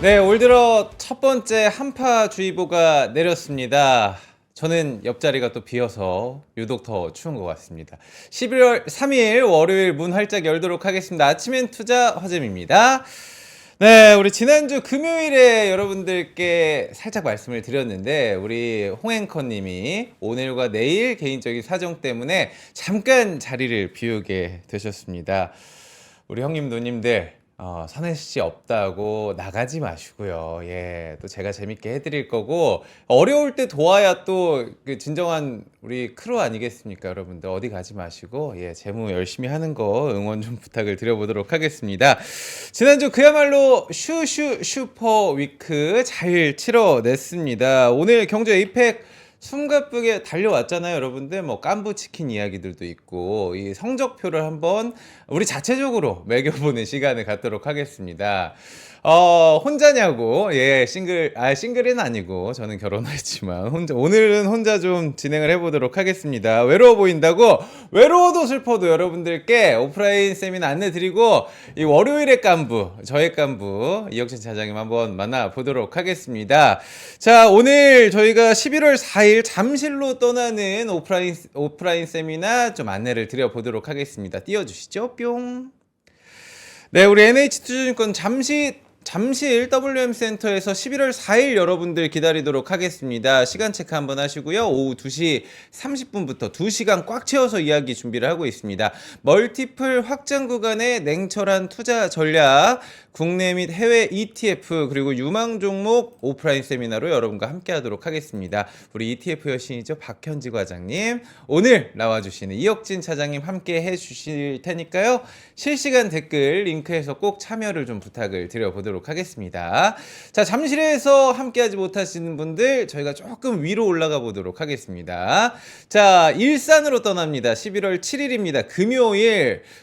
네, 올 들어 첫 번째 한파주의보가 내렸습니다. 저는 옆자리가 또 비어서 유독 더 추운 것 같습니다. 11월 3일 월요일 문 활짝 열도록 하겠습니다. 아침엔 투자 허잼입니다. 네, 우리 지난주 금요일에 여러분들께 살짝 말씀을 드렸는데 우리 홍앵커님이 오늘과 내일 개인적인 사정 때문에 잠깐 자리를 비우게 되셨습니다. 우리 형님 누님들 선혜 씨 없다고 나가지 마시고요. 예, 또 제가 재밌게 해드릴 거고 어려울 때 도와야 또 그 진정한 우리 크루 아니겠습니까, 여러분들. 어디 가지 마시고 예, 재무 열심히 하는 거 응원 좀 부탁을 드려보도록 하겠습니다. 지난주 그야말로 슈퍼 위크 잘 치러냈습니다. 오늘 경주 에이펙 숨가쁘게 달려왔잖아요, 여러분들. 뭐 깐부 치킨 이야기들도 있고 이 성적표를 한번 우리 자체적으로 매겨보는 시간을 갖도록 하겠습니다. 혼자냐고? 예, 싱글은 아니고 저는 결혼했지만 오늘은 혼자 좀 진행을 해보도록 하겠습니다. 외로워 보인다고? 외로워도 슬퍼도 여러분들께 오프라인 세미나 안내드리고 이 월요일의 깐부, 저의 깐부 이혁진 차장님 한번 만나보도록 하겠습니다. 자, 오늘 저희가 11월 4일 잠실로 떠나는 오프라인 세미나 좀 안내를 드려보도록 하겠습니다. 띄워주시죠, 뿅. 네, 우리 NH투자증권 잠실 WM센터에서 11월 4일 여러분들 기다리도록 하겠습니다. 시간 체크 한번 하시고요. 오후 2시 30분부터 2시간 꽉 채워서 이야기 준비를 하고 있습니다. 멀티플 확장 구간의 냉철한 투자 전략, 국내 및 해외 ETF 그리고 유망 종목 오프라인 세미나로 여러분과 함께 하도록 하겠습니다. 우리 ETF 여신이죠, 박현지 과장님, 오늘 나와주시는 이혁진 차장님 함께 해주실 테니까요. 실시간 댓글 링크에서 꼭 참여를 좀 부탁을 드려보도록 하겠습니다. 자, 잠실에서 함께하지 못하시는 분들 저희가 조금 위로 올라가 보도록 하겠습니다. 자, 일산으로 떠납니다. 11월 7일입니다.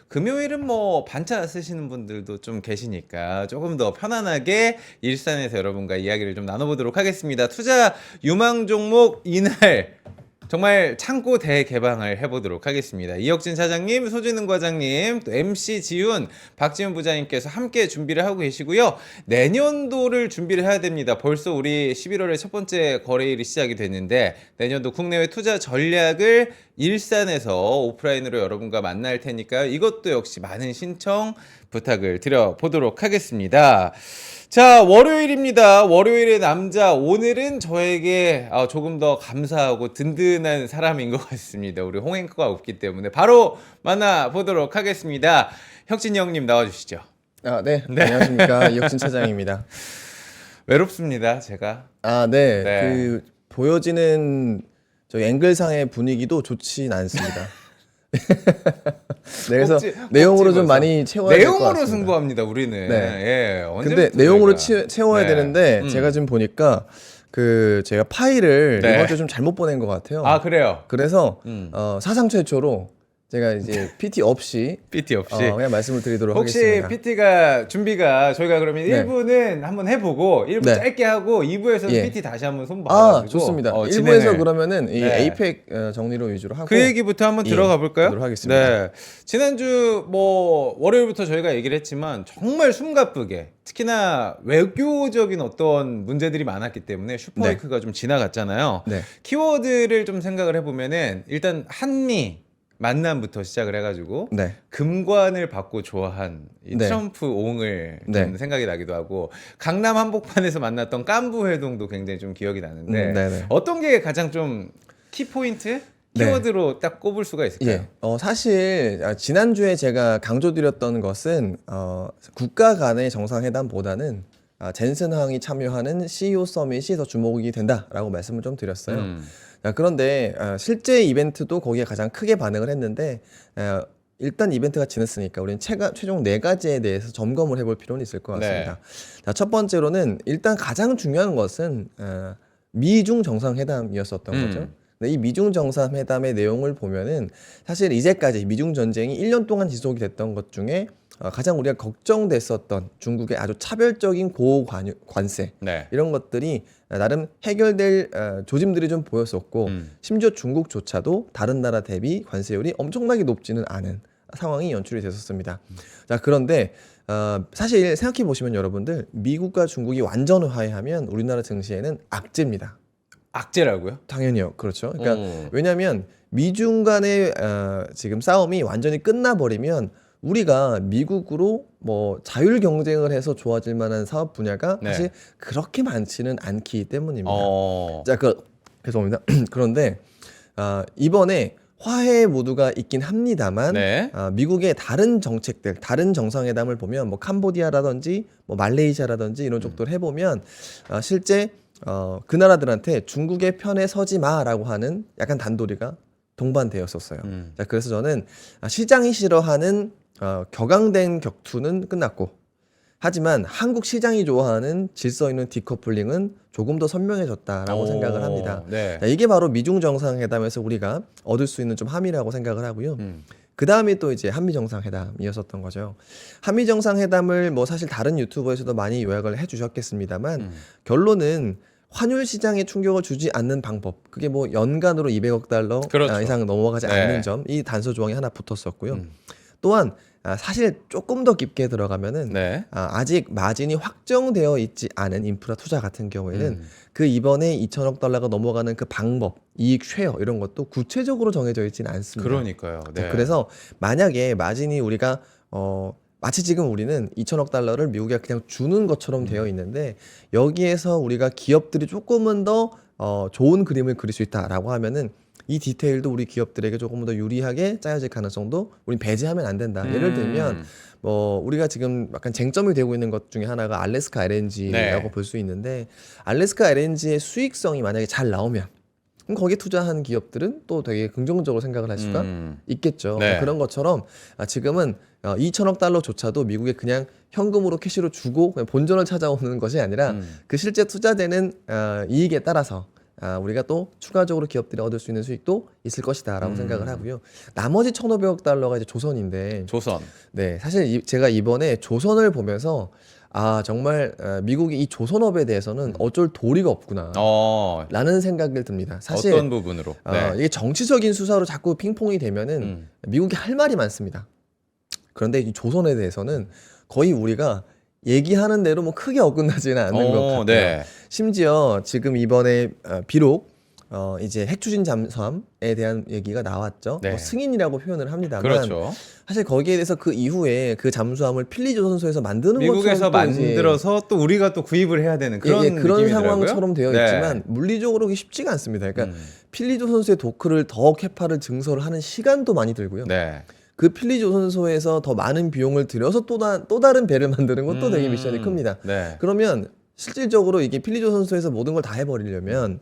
금요일은 뭐 반차 쓰시는 분들도 좀 계시니까 조금 더 편안하게 일산에서 여러분과 이야기를 좀 나눠보도록 하겠습니다. 투자 유망 종목 이날 정말 창고 대개방을 해보도록 하겠습니다. 이혁진 차장님, 소진은 과장님, 또 MC 지훈, 박지훈 부장님께서 함께 준비를 하고 계시고요. 내년도를 준비를 해야 됩니다. 벌써 우리 11월에 첫 번째 거래일이 시작이 됐는데 내년도 국내외 투자 전략을 일산에서 오프라인으로 여러분과 만날 테니까요. 이것도 역시 많은 신청 부탁을 드려보도록 하겠습니다. 자, 월요일입니다. 월요일의 남자. 오늘은 저에게 조금 더 감사하고 든든한 사람인 것 같습니다. 우리 홍앵커가 없기 때문에 바로 만나보도록 하겠습니다. 혁진 형님 나와주시죠. 네. 안녕하십니까. 이혁진 차장입니다. 외롭습니다, 제가. 네. 네. 보여지는 저희 앵글상의 분위기도 좋진 않습니다. 네, 그래서 내용으로 좀 많이 채워야 될 것 같습니다. 내용으로 승부합니다, 우리는. 네. 예, 근데 내용으로 채워야 네. 되는데 제가 지금 보니까 제가 파일을 네. 이번 주에 좀 잘못 보낸 것 같아요. 아, 그래요? 그래서 사상 최초로 제가 이제 PT 없이 그냥 말씀을 드리도록 혹시 하겠습니다. PT가 준비가 저희가 그러면 네. 1부는 한번 해보고 1부 네. 짧게 하고 2부에서는 예. PT 다시 한번 손봐가지고 좋습니다. 진행을. 1부에서 그러면 이 네. 에이펙 정리로 위주로 하고 그 얘기부터 한번 들어가 볼까요? 하도록 하겠습니다. 네. 지난주 뭐 월요일부터 저희가 얘기를 했지만 정말 숨가쁘게 특히나 외교적인 어떤 문제들이 많았기 때문에 슈퍼위크가 좀 지나갔잖아요. 네. 키워드를 좀 생각을 해보면은 일단 한미 만남부터 시작을 해가지고 네. 금관을 받고 좋아한 이 네. 트럼프 옹을 좀 네. 생각이 나기도 하고 강남 한복판에서 만났던 깐부 회동도 굉장히 좀 기억이 나는데 네네. 어떤 게 가장 좀 키포인트? 네. 키워드로 딱 꼽을 수가 있을까요? 예. 사실 지난주에 제가 강조드렸던 것은 국가 간의 정상회담보다는 젠슨 황이 참여하는 CEO 서밋이 더 주목이 된다라고 말씀을 좀 드렸어요. 그런데 실제 이벤트도 거기에 가장 크게 반응을 했는데 일단 이벤트가 지났으니까 우리는 최종 4가지에 대해서 점검을 해볼 필요는 있을 것 같습니다. 네. 자, 첫 번째로는 일단 가장 중요한 것은 미중 정상회담이었었던 거죠. 근데 이 미중 정상회담의 내용을 보면은 사실 이제까지 미중 전쟁이 1년 동안 지속이 됐던 것 중에 가장 우리가 걱정됐었던 중국의 아주 차별적인 고관세 네. 이런 것들이 나름 해결될 조짐들이 좀 보였었고 심지어 중국조차도 다른 나라 대비 관세율이 엄청나게 높지는 않은 상황이 연출이 됐었습니다. 자, 그런데 사실 생각해 보시면 여러분들 미국과 중국이 완전 화해하면 우리나라 증시에는 악재입니다. 악재라고요? 당연히요. 그렇죠. 그러니까 어. 왜냐하면 미중 간의 지금 싸움이 완전히 끝나버리면 우리가 미국으로 뭐 자율 경쟁을 해서 좋아질 만한 사업 분야가 네. 사실 그렇게 많지는 않기 때문입니다. 어. 자, 죄송합니다. 그런데 이번에 화해 모두가 있긴 합니다만 네. 미국의 다른 정책들, 다른 정상회담을 보면 뭐 캄보디아라든지 뭐 말레이시아라든지 이런 쪽들 해보면 실제 그 나라들한테 중국의 편에 서지 마라고 하는 약간 단도리가 동반되었었어요. 자, 그래서 저는 시장이 싫어하는 격앙된 격투는 끝났고, 하지만 한국 시장이 좋아하는 질서 있는 디커플링은 조금 더 선명해졌다라고 생각을 합니다. 네. 자, 이게 바로 미중 정상회담에서 우리가 얻을 수 있는 좀 함이라고 생각을 하고요. 그 다음에 또 이제 한미 정상회담이었었던 거죠. 한미 정상회담을 뭐 사실 다른 유튜버에서도 많이 요약을 해주셨겠습니다만 결론은 환율 시장에 충격을 주지 않는 방법, 그게 뭐 연간으로 200억 달러 그렇죠. 이상 넘어가지 네. 않는 점, 이 단서 조항이 하나 붙었었고요. 또한 사실 조금 더 깊게 들어가면은 네. 아직 마진이 확정되어 있지 않은 인프라 투자 같은 경우에는 그 이번에 2천억 달러가 넘어가는 그 방법, 이익 쉐어 이런 것도 구체적으로 정해져 있지는 않습니다. 그러니까요. 네. 자, 그래서 만약에 마진이 우리가 마치 지금 우리는 2천억 달러를 미국에 그냥 주는 것처럼 되어 있는데 여기에서 우리가 기업들이 조금은 더 좋은 그림을 그릴 수 있다라고 하면은 이 디테일도 우리 기업들에게 조금 더 유리하게 짜여질 가능성도 우린 배제하면 안 된다. 예를 들면 뭐 우리가 지금 약간 쟁점이 되고 있는 것 중에 하나가 알래스카 LNG라고 네. 볼 수 있는데 알래스카 LNG의 수익성이 만약에 잘 나오면 그럼 거기에 투자한 기업들은 또 되게 긍정적으로 생각을 할 수가 있겠죠. 네. 그런 것처럼 지금은 2천억 달러조차도 미국에 그냥 현금으로 캐시로 주고 그냥 본전을 찾아오는 것이 아니라 그 실제 투자되는 이익에 따라서 우리가 또 추가적으로 기업들이 얻을 수 있는 수익도 있을 것이다라고 생각을 하고요. 나머지 1,500억 달러가 이제 조선인데, 조선. 네, 사실 제가 이번에 조선을 보면서 정말 미국이 이 조선업에 대해서는 어쩔 도리가 없구나. 라는 생각이 듭니다. 사실 어떤 부분으로? 네. 이게 정치적인 수사로 자꾸 핑퐁이 되면은 미국이 할 말이 많습니다. 그런데 이 조선에 대해서는 거의 우리가 얘기하는 대로 뭐 크게 어긋나지는 않는 것 같아요. 네. 심지어 지금 이번에 비록 이제 핵추진 잠수함에 대한 얘기가 나왔죠. 네. 뭐 승인이라고 표현을 합니다만 그렇죠. 사실 거기에 대해서 그 이후에 그 잠수함을 필리조선소에서 만드는 미국에서 것처럼 또 이제 만들어서 또 우리가 또 구입을 해야 되는 그런 그런 느낌이더라고요. 상황처럼 되어 네. 있지만 물리적으로 그게 쉽지가 않습니다. 그러니까 필리조선소의 도크를 더 캐파를 증설을 하는 시간도 많이 들고요. 네. 그 필리조선소에서 더 많은 비용을 들여서 또 다른 배를 만드는 것도 되게 미션이 큽니다. 네. 그러면 실질적으로 이게 필리조선소에서 모든 걸 다 해버리려면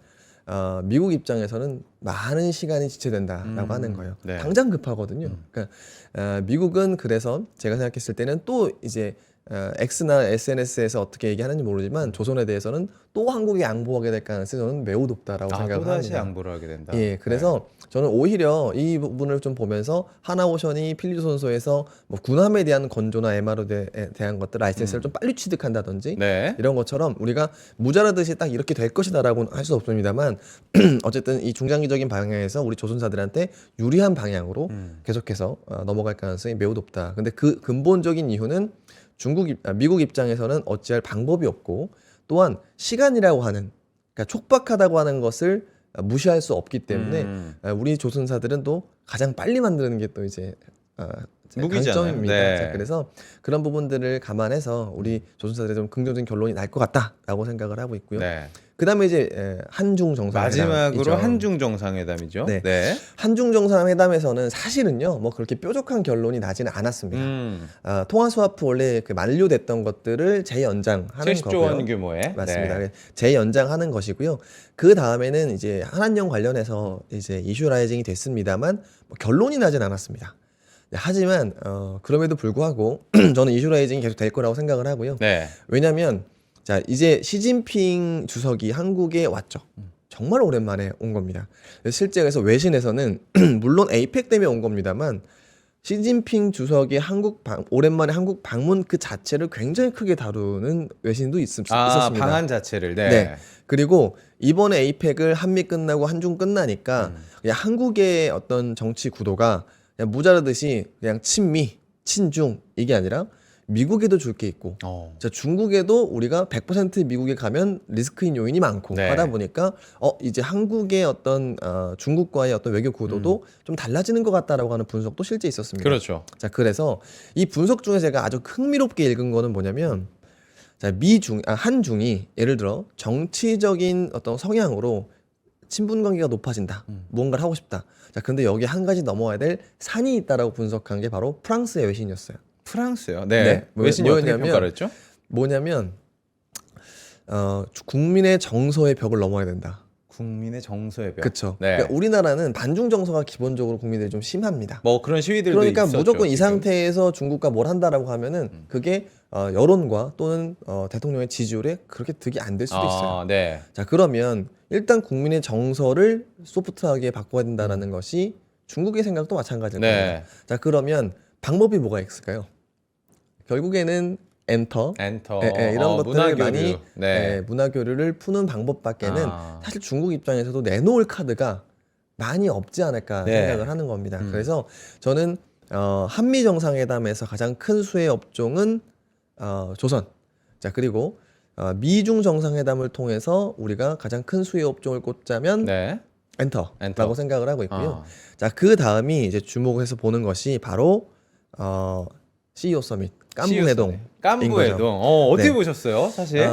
미국 입장에서는 많은 시간이 지체된다라고 하는 거예요. 네. 당장 급하거든요. 그러니까 미국은 그래서 제가 생각했을 때는 또 이제 X나 SNS에서 어떻게 얘기하는지 모르지만 조선에 대해서는 또 한국이 양보하게 될 가능성이 저는 매우 높다라고 생각을 또다시 합니다. 양보를 하게 된다. 예, 그래서 저는 오히려 이 부분을 좀 보면서 하나오션이 필리조선소에서 뭐 군함에 대한 건조나 MRO에 대한 것들 라이센스를 좀 빨리 취득한다든지 네. 이런 것처럼 우리가 무자라듯이 딱 이렇게 될 것이다라고는 할 수 없습니다만 어쨌든 이 중장기적인 방향에서 우리 조선사들한테 유리한 방향으로 계속해서 넘어갈 가능성이 매우 높다. 근데 그 근본적인 이유는 미국 입장에서는 어찌할 방법이 없고 또한 시간이라고 하는 그러니까 촉박하다고 하는 것을 무시할 수 없기 때문에 우리 조선사들은 또 가장 빨리 만드는 게 또 이제 무기잖아요. 강점입니다. 네. 자, 그래서 그런 부분들을 감안해서 우리 조선사들의 좀 긍정적인 결론이 날 것 같다라고 생각을 하고 있고요. 네. 그다음에 이제 한중 정상회담 마지막으로 한중 정상회담이죠. 네. 네. 한중 정상회담에서는 사실은요 뭐 그렇게 뾰족한 결론이 나지는 않았습니다. 통화 스와프 원래 그 만료됐던 것들을 재연장하는 70조 거고요. 원 규모의. 맞습니다. 네. 재연장하는 것이고요. 그 다음에는 이제 한한령 관련해서 이제 이슈 라이징이 됐습니다만 뭐 결론이 나진 않았습니다. 네, 하지만 그럼에도 불구하고 저는 이슈 라이징이 계속 될 거라고 생각을 하고요. 네. 왜냐하면 자 이제 시진핑 주석이 한국에 왔죠. 정말 오랜만에 온 겁니다. 실제 그래서 외신에서는 물론 에이펙 때문에 온 겁니다만 시진핑 주석이 오랜만에 한국 방문 그 자체를 굉장히 크게 다루는 외신도 있었습니다. 방안 자체를. 네. 네. 그리고 이번에 에이펙을 한미 끝나고 한중 끝나니까 그냥 한국의 어떤 정치 구도가 그냥 모자르듯이 그냥 친미, 친중 이게 아니라 미국에도 줄 게 있고 자, 중국에도 우리가 100% 미국에 가면 리스크인 요인이 많고 네. 하다 보니까 이제 한국의 어떤 중국과의 어떤 외교 구도도 좀 달라지는 것 같다라고 하는 분석도 실제 있었습니다. 그렇죠. 자, 그래서 이 분석 중에 제가 아주 흥미롭게 읽은 거는 뭐냐면 자, 한중이 예를 들어 정치적인 어떤 성향으로 친분 관계가 높아진다. 무언가를 하고 싶다. 자, 근데 여기 한 가지 넘어야 될 산이 있다라고 분석한 게 바로 프랑스의 외신이었어요. 프랑스요. 네. 네. 외신이 어떻게 뭐냐면 평가를 했죠? 뭐냐면 국민의 정서의 벽을 넘어야 된다. 국민의 정서의 벽. 그렇죠. 네. 그러니까 우리나라는 반중 정서가 기본적으로 국민들이 좀 심합니다. 뭐 그런 시위들도 그러니까 있었죠, 무조건 이 지금. 상태에서 중국과 뭘 한다라고 하면은 그게 여론과 또는 대통령의 지지율에 그렇게 득이 안 될 수도 있어요. 네. 자, 그러면 일단 국민의 정서를 소프트하게 바꿔야 된다라는 것이 중국의 생각도 마찬가지일 네. 겁니다. 자, 그러면 방법이 뭐가 있을까요? 결국에는 엔터, 엔터. 이런 것들을 문화교류. 많이 네. 문화교류를 푸는 방법밖에는 사실 중국 입장에서도 내놓을 카드가 많이 없지 않을까 네. 생각을 하는 겁니다. 그래서 저는 한미 정상회담에서 가장 큰 수혜 업종은 조선. 자, 그리고 미중 정상회담을 통해서 우리가 가장 큰 수혜 업종을 꽂자면 네. 엔터라고 생각을 하고 있고요. 아. 자, 그 다음이 이제 주목해서 보는 것이 바로 CEO 서밋, 깐부회동. 깐부회동. 어떻게 네. 보셨어요, 사실?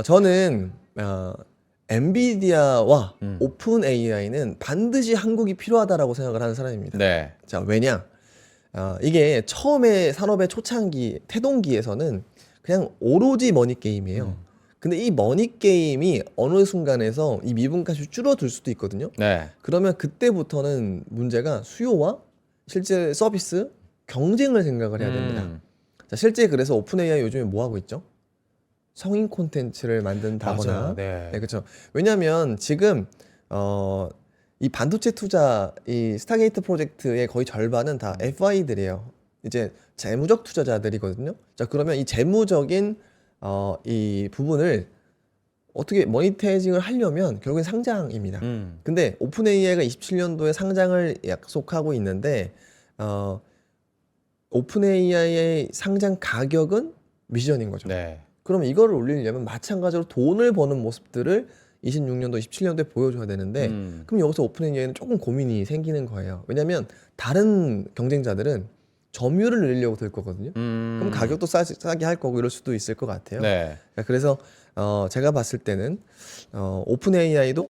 저는 엔비디아와 음. 오픈 AI는 반드시 한국이 필요하다라고 생각을 하는 사람입니다. 네. 자, 왜냐? 이게 처음에 산업의 초창기, 태동기에서는 그냥 오로지 머니 게임이에요. 근데 이 머니 게임이 어느 순간에서 이 미분값이 줄어들 수도 있거든요. 네. 그러면 그때부터는 문제가 수요와 실제 서비스, 경쟁을 생각을 해야 됩니다. 자, 실제 그래서 오픈 AI 요즘에 뭐 하고 있죠? 성인 콘텐츠를 만든다거나. 맞아요. 네. 네, 그렇죠. 왜냐하면 지금 이 반도체 투자, 이 스타게이트 프로젝트의 거의 절반은 다 FI들이에요. 이제 재무적 투자자들이거든요. 자, 그러면 이 재무적인 이 부분을 어떻게 모니터링을 하려면 결국엔 상장입니다. 근데 오픈 AI가 27년도에 상장을 약속하고 있는데 오픈 AI의 상장 가격은 미션인 거죠. 네. 그럼 이거를 올리려면 마찬가지로 돈을 버는 모습들을 26년도, 27년도에 보여줘야 되는데 그럼 여기서 오픈 AI는 조금 고민이 생기는 거예요. 왜냐하면 다른 경쟁자들은 점유율을 늘리려고 들 거거든요. 그럼 가격도 싸게 할 거고 이럴 수도 있을 것 같아요. 네. 그래서 제가 봤을 때는 오픈 AI도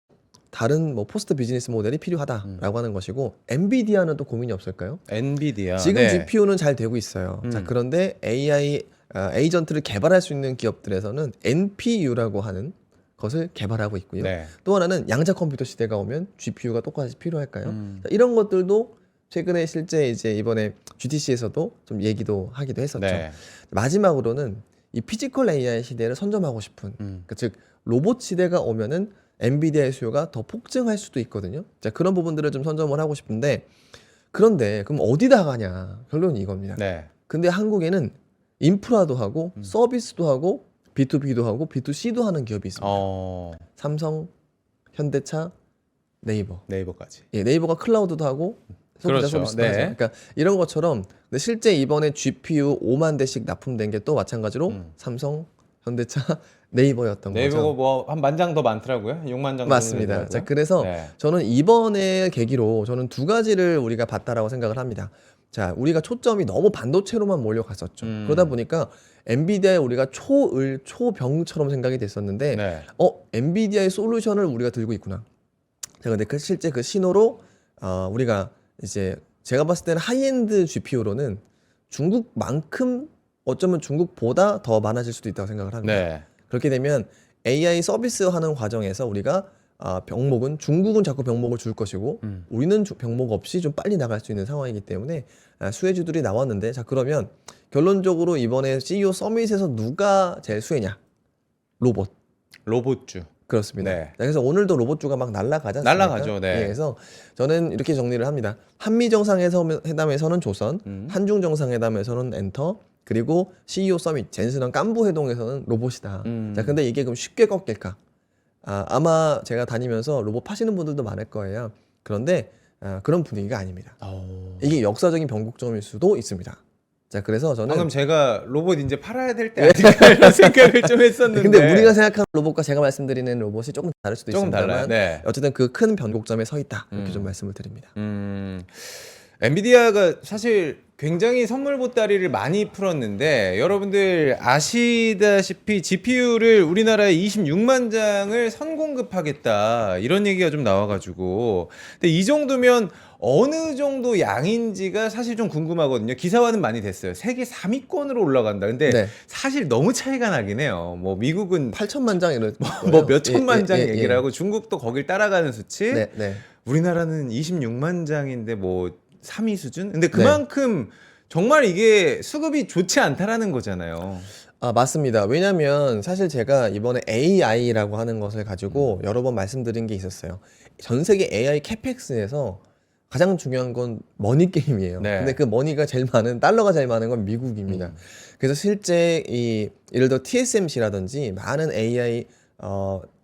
다른 뭐 포스트 비즈니스 모델이 필요하다라고 하는 것이고 엔비디아는 또 고민이 없을까요? 엔비디아. 지금 네. GPU는 잘 되고 있어요. 자, 그런데 AI 에이전트를 개발할 수 있는 기업들에서는 NPU라고 하는 것을 개발하고 있고요. 네. 또 하나는 양자 컴퓨터 시대가 오면 GPU가 똑같이 필요할까요? 자, 이런 것들도 최근에 실제 이제 이번에 GTC에서도 좀 얘기도 하기도 했었죠. 네. 마지막으로는 이 피지컬 AI 시대를 선점하고 싶은 그러니까 즉 로봇 시대가 오면은 엔비디아의 수요가 더 폭증할 수도 있거든요. 자, 그런 부분들을 좀 선점을 하고 싶은데 그런데 그럼 어디다 가냐? 결론이 이겁니다. 네. 근데 한국에는 인프라도 하고 서비스도 하고 B2B도 하고 B2C도 하는 기업이 있습니다. 삼성, 현대차, 네이버. 네이버까지. 예, 네이버가 클라우드도 하고 소비자 그렇죠. 서비스도 네. 하죠. 그러니까 이런 것처럼 근데 실제 이번에 GPU 5만 대씩 납품된 게 또 마찬가지로 삼성, 현대차, 네이버였던 네이버가 거죠. 뭐 한 만 장 더 많더라고요. 6만 장. 맞습니다. 자, 그래서 네. 저는 이번에 계기로 저는 두 가지를 우리가 봤다라고 생각을 합니다. 자, 우리가 초점이 너무 반도체로만 몰려갔었죠. 그러다 보니까 엔비디아에 우리가 초병처럼 생각이 됐었는데 네. 엔비디아의 솔루션을 우리가 들고 있구나. 자, 근데 실제 그 신호로 우리가 이제 제가 봤을 때는 하이엔드 GPU로는 중국만큼 어쩌면 중국보다 더 많아질 수도 있다고 생각을 합니다. 네. 그렇게 되면 AI 서비스하는 과정에서 우리가 병목은 중국은 자꾸 병목을 줄 것이고 우리는 병목 없이 좀 빨리 나갈 수 있는 상황이기 때문에 수혜주들이 나왔는데 자, 그러면 결론적으로 이번에 CEO 서밋에서 누가 제일 수혜냐? 로봇주. 그렇습니다. 네. 자, 그래서 오늘도 로봇주가 막 날아가지 않습니까? 날아가죠. 네. 예, 그래서 저는 이렇게 정리를 합니다. 한미 정상회담에서는 조선, 한중 정상회담에서는 엔터, 그리고 CEO 서밋, 젠슨한 깐부 회동에서는 로봇이다. 자, 근데 이게 그럼 쉽게 꺾일까? 아마 제가 다니면서 로봇 파시는 분들도 많을 거예요. 그런데 그런 분위기가 아닙니다. 오. 이게 역사적인 변곡점일 수도 있습니다. 자, 그래서 저는 방금 제가 로봇 이제 팔아야 될 때 아닌가 이런 생각을 좀 했었는데. 근데 우리가 생각하는 로봇과 제가 말씀드리는 로봇이 조금 다를 수도 조금 달라요. 있습니다만 네. 어쨌든 그 큰 변곡점에 서 있다 이렇게 좀 말씀을 드립니다. 엔비디아가 사실 굉장히 선물 보따리를 많이 풀었는데 여러분들 아시다시피 GPU를 우리나라에 26만 장을 선공급하겠다 이런 얘기가 좀 나와가지고 근데 이 정도면 어느 정도 양인지가 사실 좀 궁금하거든요. 기사화는 많이 됐어요. 세계 3위권으로 올라간다. 근데 네. 사실 너무 차이가 나긴 해요. 뭐 미국은 8천만 장 이런 뭐 몇 천만 장 예, 예. 얘기를 하고 중국도 거길 따라가는 수치. 네, 네. 우리나라는 26만 장인데 뭐 3위 수준? 근데 그만큼 정말 이게 수급이 좋지 않다라는 거잖아요. 아, 맞습니다. 왜냐면 사실 제가 이번에 AI라고 하는 것을 가지고 여러 번 말씀드린 게 있었어요. 전 세계 AI 캐펙스에서 가장 중요한 건 머니 게임이에요. 네. 근데 그 머니가 제일 많은 달러가 제일 많은 건 미국입니다. 그래서 실제 이 예를 들어 TSMC라든지 많은 AI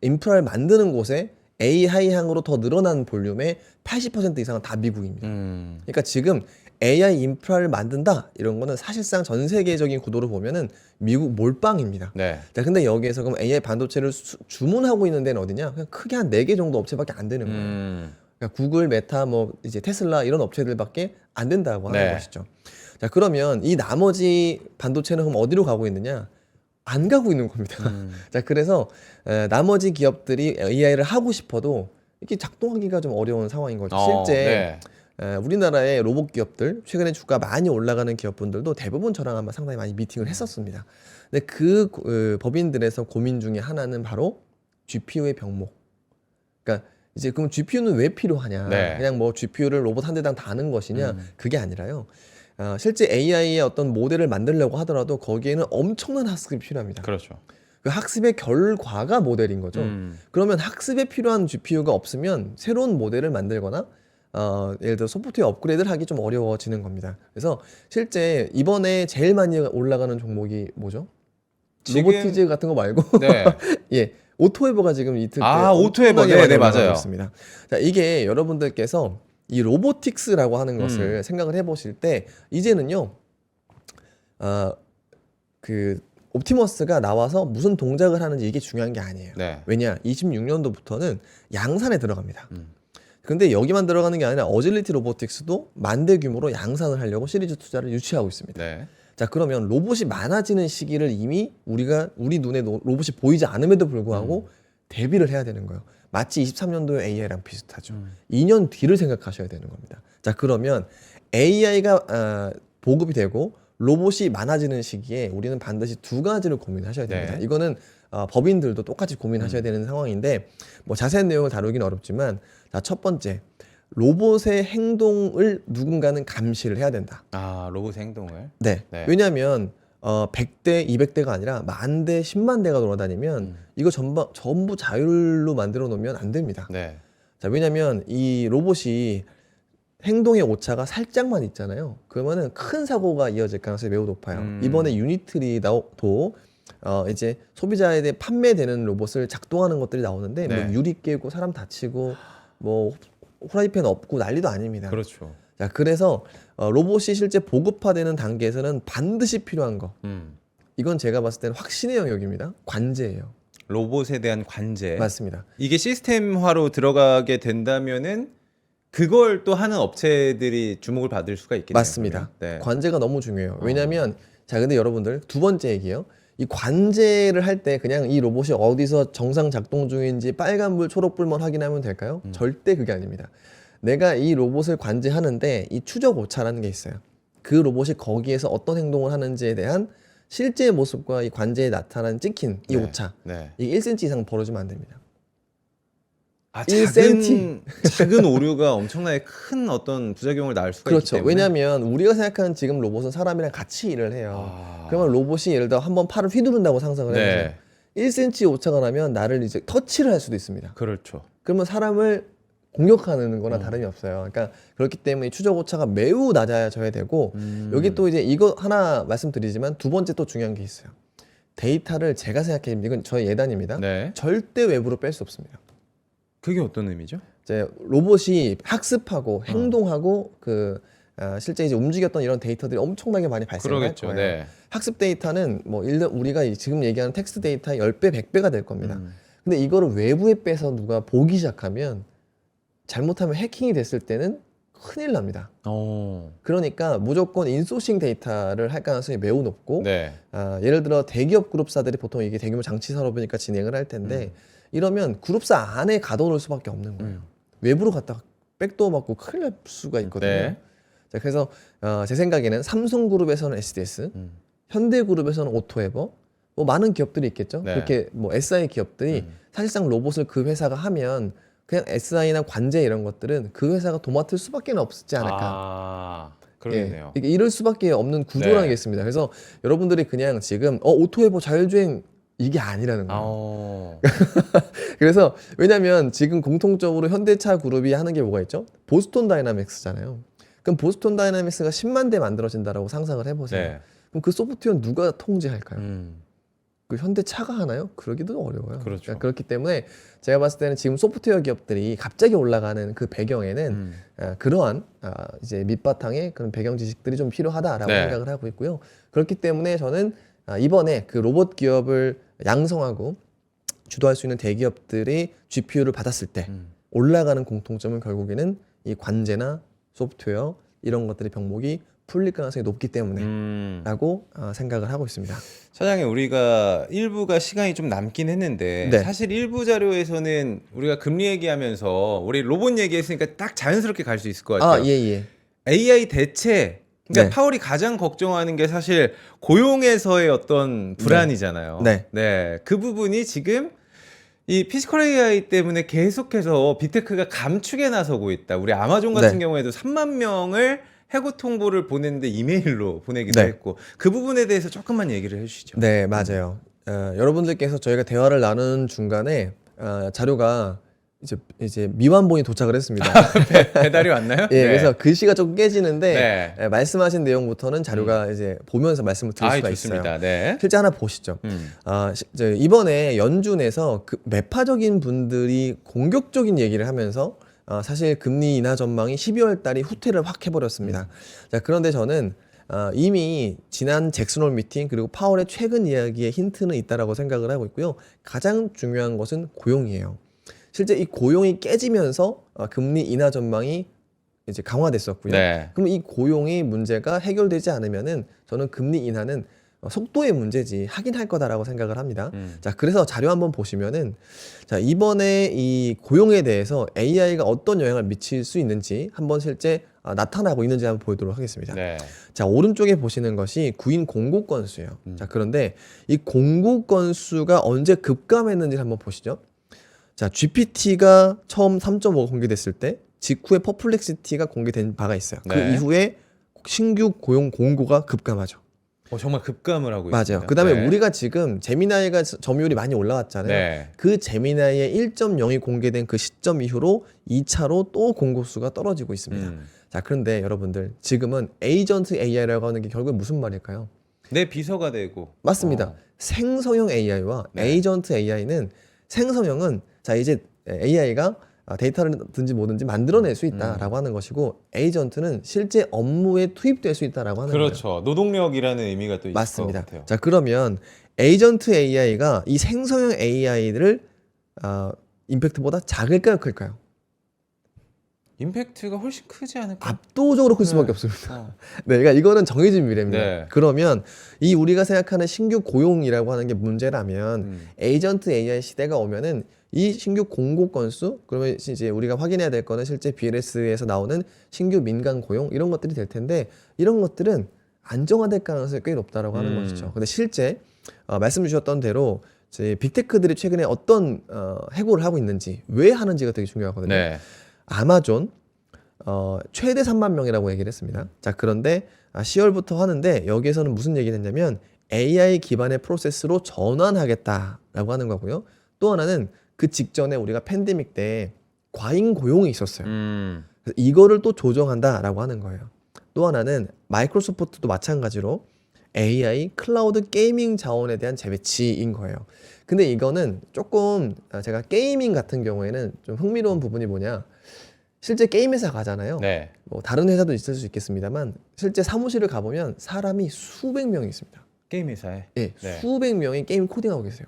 인프라를 만드는 곳에 AI 향으로 더 늘어난 볼륨의 80% 이상은 다 미국입니다. 그러니까 지금 AI 인프라를 만든다 이런 거는 사실상 전 세계적인 구도를 보면은 미국 몰빵입니다. 네. 자, 근데 여기에서 그럼 AI 반도체를 주문하고 있는 데는 어디냐? 그냥 크게 한 4개 정도 업체밖에 안 되는 거예요. 그러니까 구글, 메타, 뭐 이제 테슬라 이런 업체들밖에 안 된다고 하는 네. 것이죠. 자, 그러면 이 나머지 반도체는 그럼 어디로 가고 있느냐? 안 가고 있는 겁니다. 자, 그래서 나머지 기업들이 AI를 하고 싶어도 이게 작동하기가 좀 어려운 상황인 거죠. 실제 우리나라의 로봇 기업들 최근에 주가 많이 올라가는 기업분들도 대부분 저랑 아마 상당히 많이 미팅을 했었습니다. 근데 그 법인들에서 고민 중에 하나는 바로 GPU의 병목. 그러니까 이제 그럼 GPU는 왜 필요하냐? 네. 그냥 뭐 GPU를 로봇 한 대당 다는 것이냐? 그게 아니라요. 실제 AI의 어떤 모델을 만들려고 하더라도 거기에는 엄청난 학습이 필요합니다. 그렇죠. 그 학습의 결과가 모델인 거죠. 그러면 학습에 필요한 GPU가 없으면 새로운 모델을 만들거나 예를 들어 소프트웨어 업그레이드를 하기 좀 어려워지는 겁니다. 그래서 실제 이번에 제일 많이 올라가는 종목이 뭐죠? 지금- 로보티즈 같은 거 말고 네. 예, 오토에버가 지금 이틀 오토에버. 네, 맞아요. 있습니다. 자, 이게 여러분들께서 이 로보틱스라고 하는 것을 생각을 해보실 때 이제는요, 그 옵티머스가 나와서 무슨 동작을 하는지 이게 중요한 게 아니에요. 네. 왜냐, 26년도부터는 양산에 들어갑니다. 근데 여기만 들어가는 게 아니라 어질리티 로보틱스도 만대 규모로 양산을 하려고 시리즈 투자를 유치하고 있습니다. 네. 자, 그러면 로봇이 많아지는 시기를 이미 우리 눈에 로봇이 보이지 않음에도 불구하고 대비를 해야 되는 거예요. 마치 23년도의 AI랑 비슷하죠. 2년 뒤를 생각하셔야 되는 겁니다. 자, 그러면 AI가 보급이 되고 로봇이 많아지는 시기에 우리는 반드시 두 가지를 고민하셔야 됩니다. 네. 이거는 법인들도 똑같이 고민하셔야 되는 상황인데 뭐 자세한 내용을 다루긴 어렵지만 자, 첫 번째, 로봇의 행동을 누군가는 감시를 해야 된다. 로봇 행동을. 네. 네. 왜냐하면 100대, 200대가 아니라 만 대, 10만 대가 돌아다니면 이거 전부 자율로 만들어 놓으면 안 됩니다. 네. 자, 왜냐하면 이 로봇이 행동의 오차가 살짝만 있잖아요. 그러면은 큰 사고가 이어질 가능성이 매우 높아요. 이번에 유니트리도 이제 소비자에 대해 판매되는 로봇을 작동하는 것들이 나오는데 네. 뭐 유리 깨고 사람 다치고 뭐 후라이팬 없고 난리도 아닙니다. 그렇죠. 자, 그래서 로봇이 실제 보급화되는 단계에서는 반드시 필요한 거. 이건 제가 봤을 때는 확신의 영역입니다. 관제예요. 로봇에 대한 관제. 맞습니다. 이게 시스템화로 들어가게 된다면은 그걸 또 하는 업체들이 주목을 받을 수가 있겠네요. 맞습니다. 그러면. 네. 관제가 너무 중요해요. 왜냐하면 자, 근데 여러분들 두 번째 얘기예요. 이 관제를 할 때 그냥 이 로봇이 어디서 정상 작동 중인지 빨간불, 초록불만 확인하면 될까요? 절대 그게 아닙니다. 내가 이 로봇을 관제하는데 이 추적 오차라는 게 있어요. 그 로봇이 거기에서 어떤 행동을 하는지에 대한 실제 모습과 이 관제에 나타난 찍힌 이 네. 오차. 네. 이게 1cm 이상 벌어지면 안 됩니다. 1cm. 작은 오류가 엄청나게 큰 어떤 부작용을 낳을 수가 있기 그렇죠. 때문에. 왜냐하면 우리가 생각하는 지금 로봇은 사람이랑 같이 일을 해요. 그러면 로봇이 예를 들어 한번 팔을 휘두른다고 상상을 해보세요. 네. 1cm 오차가 나면 나를 이제 터치를 할 수도 있습니다. 그렇죠. 그러면 사람을 공격하는 거나 다름이 없어요. 그러니까 그렇기 때문에 추적 오차가 매우 낮아져야 되고 여기 또 이제 이거 하나 말씀드리지만 두 번째 또 중요한 게 있어요. 데이터를 제가 생각해 이건 저의 예단입니다. 네. 절대 외부로 뺄 수 없습니다. 그게 어떤 의미죠? 이제 로봇이 학습하고 행동하고 실제 이제 움직였던 이런 데이터들이 엄청나게 많이 발생할 그러겠죠. 거예요. 네. 학습 데이터는 뭐 우리가 지금 얘기하는 텍스트 데이터의 10배, 100배가 될 겁니다. 근데 이거를 외부에 빼서 누가 보기 시작하면 잘못하면 해킹이 됐을 때는 큰일 납니다. 그러니까 무조건 인소싱 데이터를 할 가능성이 매우 높고 네. 예를 들어 대기업 그룹사들이 보통 이게 대규모 장치 산업이니까 진행을 할 텐데 이러면 그룹사 안에 가둬놓을 수밖에 없는 거예요. 외부로 갔다가 백도어 맞고 큰일 날 수가 있거든요. 네. 자, 그래서 제 생각에는 삼성그룹에서는 SDS, 현대그룹에서는 오토에버, 뭐 많은 기업들이 있겠죠. 네. 그렇게 뭐 SI 기업들이 사실상 로봇을 그 회사가 하면 그냥 SI나 관제 이런 것들은 그 회사가 도맡을 수밖에 없지 않을까. 그러겠네요. 예, 이럴 수밖에 없는 구조라는 게 있습니다. 그래서 여러분들이 그냥 지금 오토에버 자율주행 이게 아니라는 거예요. 그래서 왜냐면 지금 공통적으로 현대차 그룹이 하는 게 뭐가 있죠? 보스턴 다이나믹스잖아요. 그럼 보스턴 다이나믹스가 10만 대 만들어진다라고 상상을 해보세요. 네. 그럼 그 소프트웨어 누가 통제할까요? 그 현대차가 하나요? 그러기도 어려워요. 그렇죠. 그러니까 그렇기 때문에 제가 봤을 때는 지금 소프트웨어 기업들이 갑자기 올라가는 그 배경에는 그러한 이제 밑바탕에 그런 배경 지식들이 좀 필요하다라고 네. 생각을 하고 있고요. 그렇기 때문에 저는 이번에 그 로봇 기업을 양성하고 주도할 수 있는 대기업들이 GPU를 받았을 때 올라가는 공통점은 결국에는 이 관제나 소프트웨어 이런 것들의 병목이 풀릴 가능성이 높기 때문에 라고 생각을 하고 있습니다. 차장님, 우리가 일부가 시간이 좀 남긴 했는데 네. 사실 일부 자료에서는 우리가 금리 얘기하면서 우리 로봇 얘기했으니까 딱 자연스럽게 갈 수 있을 것 같아요. 예. AI 대체, 그러니까 네. 파월이 가장 걱정하는 게 사실 고용에서의 어떤 불안이잖아요. 네. 그 부분이 지금 이 피지컬 AI 때문에 계속해서 빅테크가 감축에 나서고 있다. 우리 아마존 같은 네. 경우에도 3만 명을 해고 통보를 보냈는데 이메일로 보내기도 네. 했고, 그 부분에 대해서 조금만 얘기를 해주시죠. 네, 맞아요. 여러분들께서 저희가 대화를 나누는 중간에 자료가 이제 미완본이 도착을 했습니다. 배달이 왔나요? 예, 그래서 글씨가 조금 깨지는데 네. 말씀하신 내용부터는 자료가 이제 보면서 말씀을 드릴 수가 좋습니다. 있어요. 네. 실제 하나 보시죠. 이번에 연준에서 매파적인 분들이 공격적인 얘기를 하면서 사실 금리 인하 전망이 12월 달이 후퇴를 확 해버렸습니다. 자, 그런데 저는 이미 지난 잭슨홀 미팅 그리고 파월의 최근 이야기에 힌트는 있다라고 생각을 하고 있고요. 가장 중요한 것은 고용이에요. 실제 이 고용이 깨지면서 금리 인하 전망이 이제 강화됐었고요. 네. 그럼 이 고용의 문제가 해결되지 않으면은 저는 금리 인하는 속도의 문제지 하긴 할 거다라고 생각을 합니다. 자, 그래서 자료 한번 보시면은 자, 이번에 이 고용에 대해서 AI가 어떤 영향을 미칠 수 있는지 한번 실제 나타나고 있는지 한번 보도록 하겠습니다. 네. 자, 오른쪽에 보시는 것이 구인 공고 건수예요. 자, 그런데 이 공고 건수가 언제 급감했는지 한번 보시죠. 자, GPT가 처음 3.5가 공개됐을 때 직후에 퍼플렉시티가 공개된 바가 있어요. 그 네. 이후에 신규 고용 공고가 급감하죠. 정말 급감을 하고 맞아요. 있습니다. 그다음에 네. 우리가 지금 제미나이가 점유율이 많이 올라왔잖아요. 네. 그 제미나이의 1.0이 공개된 그 시점 이후로 2차로 또 공고수가 떨어지고 있습니다. 자, 그런데 여러분들 지금은 에이전트 AI라고 하는 게 결국 무슨 말일까요? 내 비서가 되고. 맞습니다. 생성형 AI와 네. 에이전트 AI는 생성형은 자 이제 AI가 데이터를 든지 뭐든지 만들어낼 수 있다라고 하는 것이고 에이전트는 실제 업무에 투입될 수 있다라고 하는 거예요. 그렇죠. 노동력이라는 의미가 또 있을 맞습니다. 것 같아요. 자, 그러면 에이전트 AI가 이 생성형 AI를 임팩트보다 작을까요, 클까요? 임팩트가 훨씬 크지 않을까? 압도적으로 클 수밖에 없습니다. 네, 그러니까 이거는 정해진 미래입니다. 네. 그러면 이 우리가 생각하는 신규 고용이라고 하는 게 문제라면 에이전트 AI 시대가 오면은 이 신규 공고 건수 그러면 이제 우리가 확인해야 될 거는 실제 BLS에서 나오는 신규 민간 고용 이런 것들이 될 텐데 이런 것들은 안정화될 가능성이 꽤 높다라고 하는 것이죠. 근데 실제 말씀 주셨던 대로 제 빅테크들이 최근에 어떤 해고를 하고 있는지 왜 하는지가 되게 중요하거든요. 네. 아마존 최대 3만 명이라고 얘기를 했습니다. 자, 그런데 10월부터 하는데 여기에서는 무슨 얘기를 했냐면 AI 기반의 프로세스로 전환하겠다라고 하는 거고요. 또 하나는 그 직전에 우리가 팬데믹 때 과잉 고용이 있었어요. 그래서 이거를 또 조정한다라고 하는 거예요. 또 하나는 마이크로소프트도 마찬가지로 AI, 클라우드 게이밍 자원에 대한 재배치인 거예요. 근데 이거는 조금 제가 게이밍 같은 경우에는 좀 흥미로운 부분이 뭐냐, 실제 게임 회사 가잖아요. 네. 뭐 다른 회사도 있을 수 있겠습니다만 실제 사무실을 가보면 사람이 수백 명이 있습니다. 게임 회사에. 예, 네. 수백 명이 게임 코딩하고 계세요.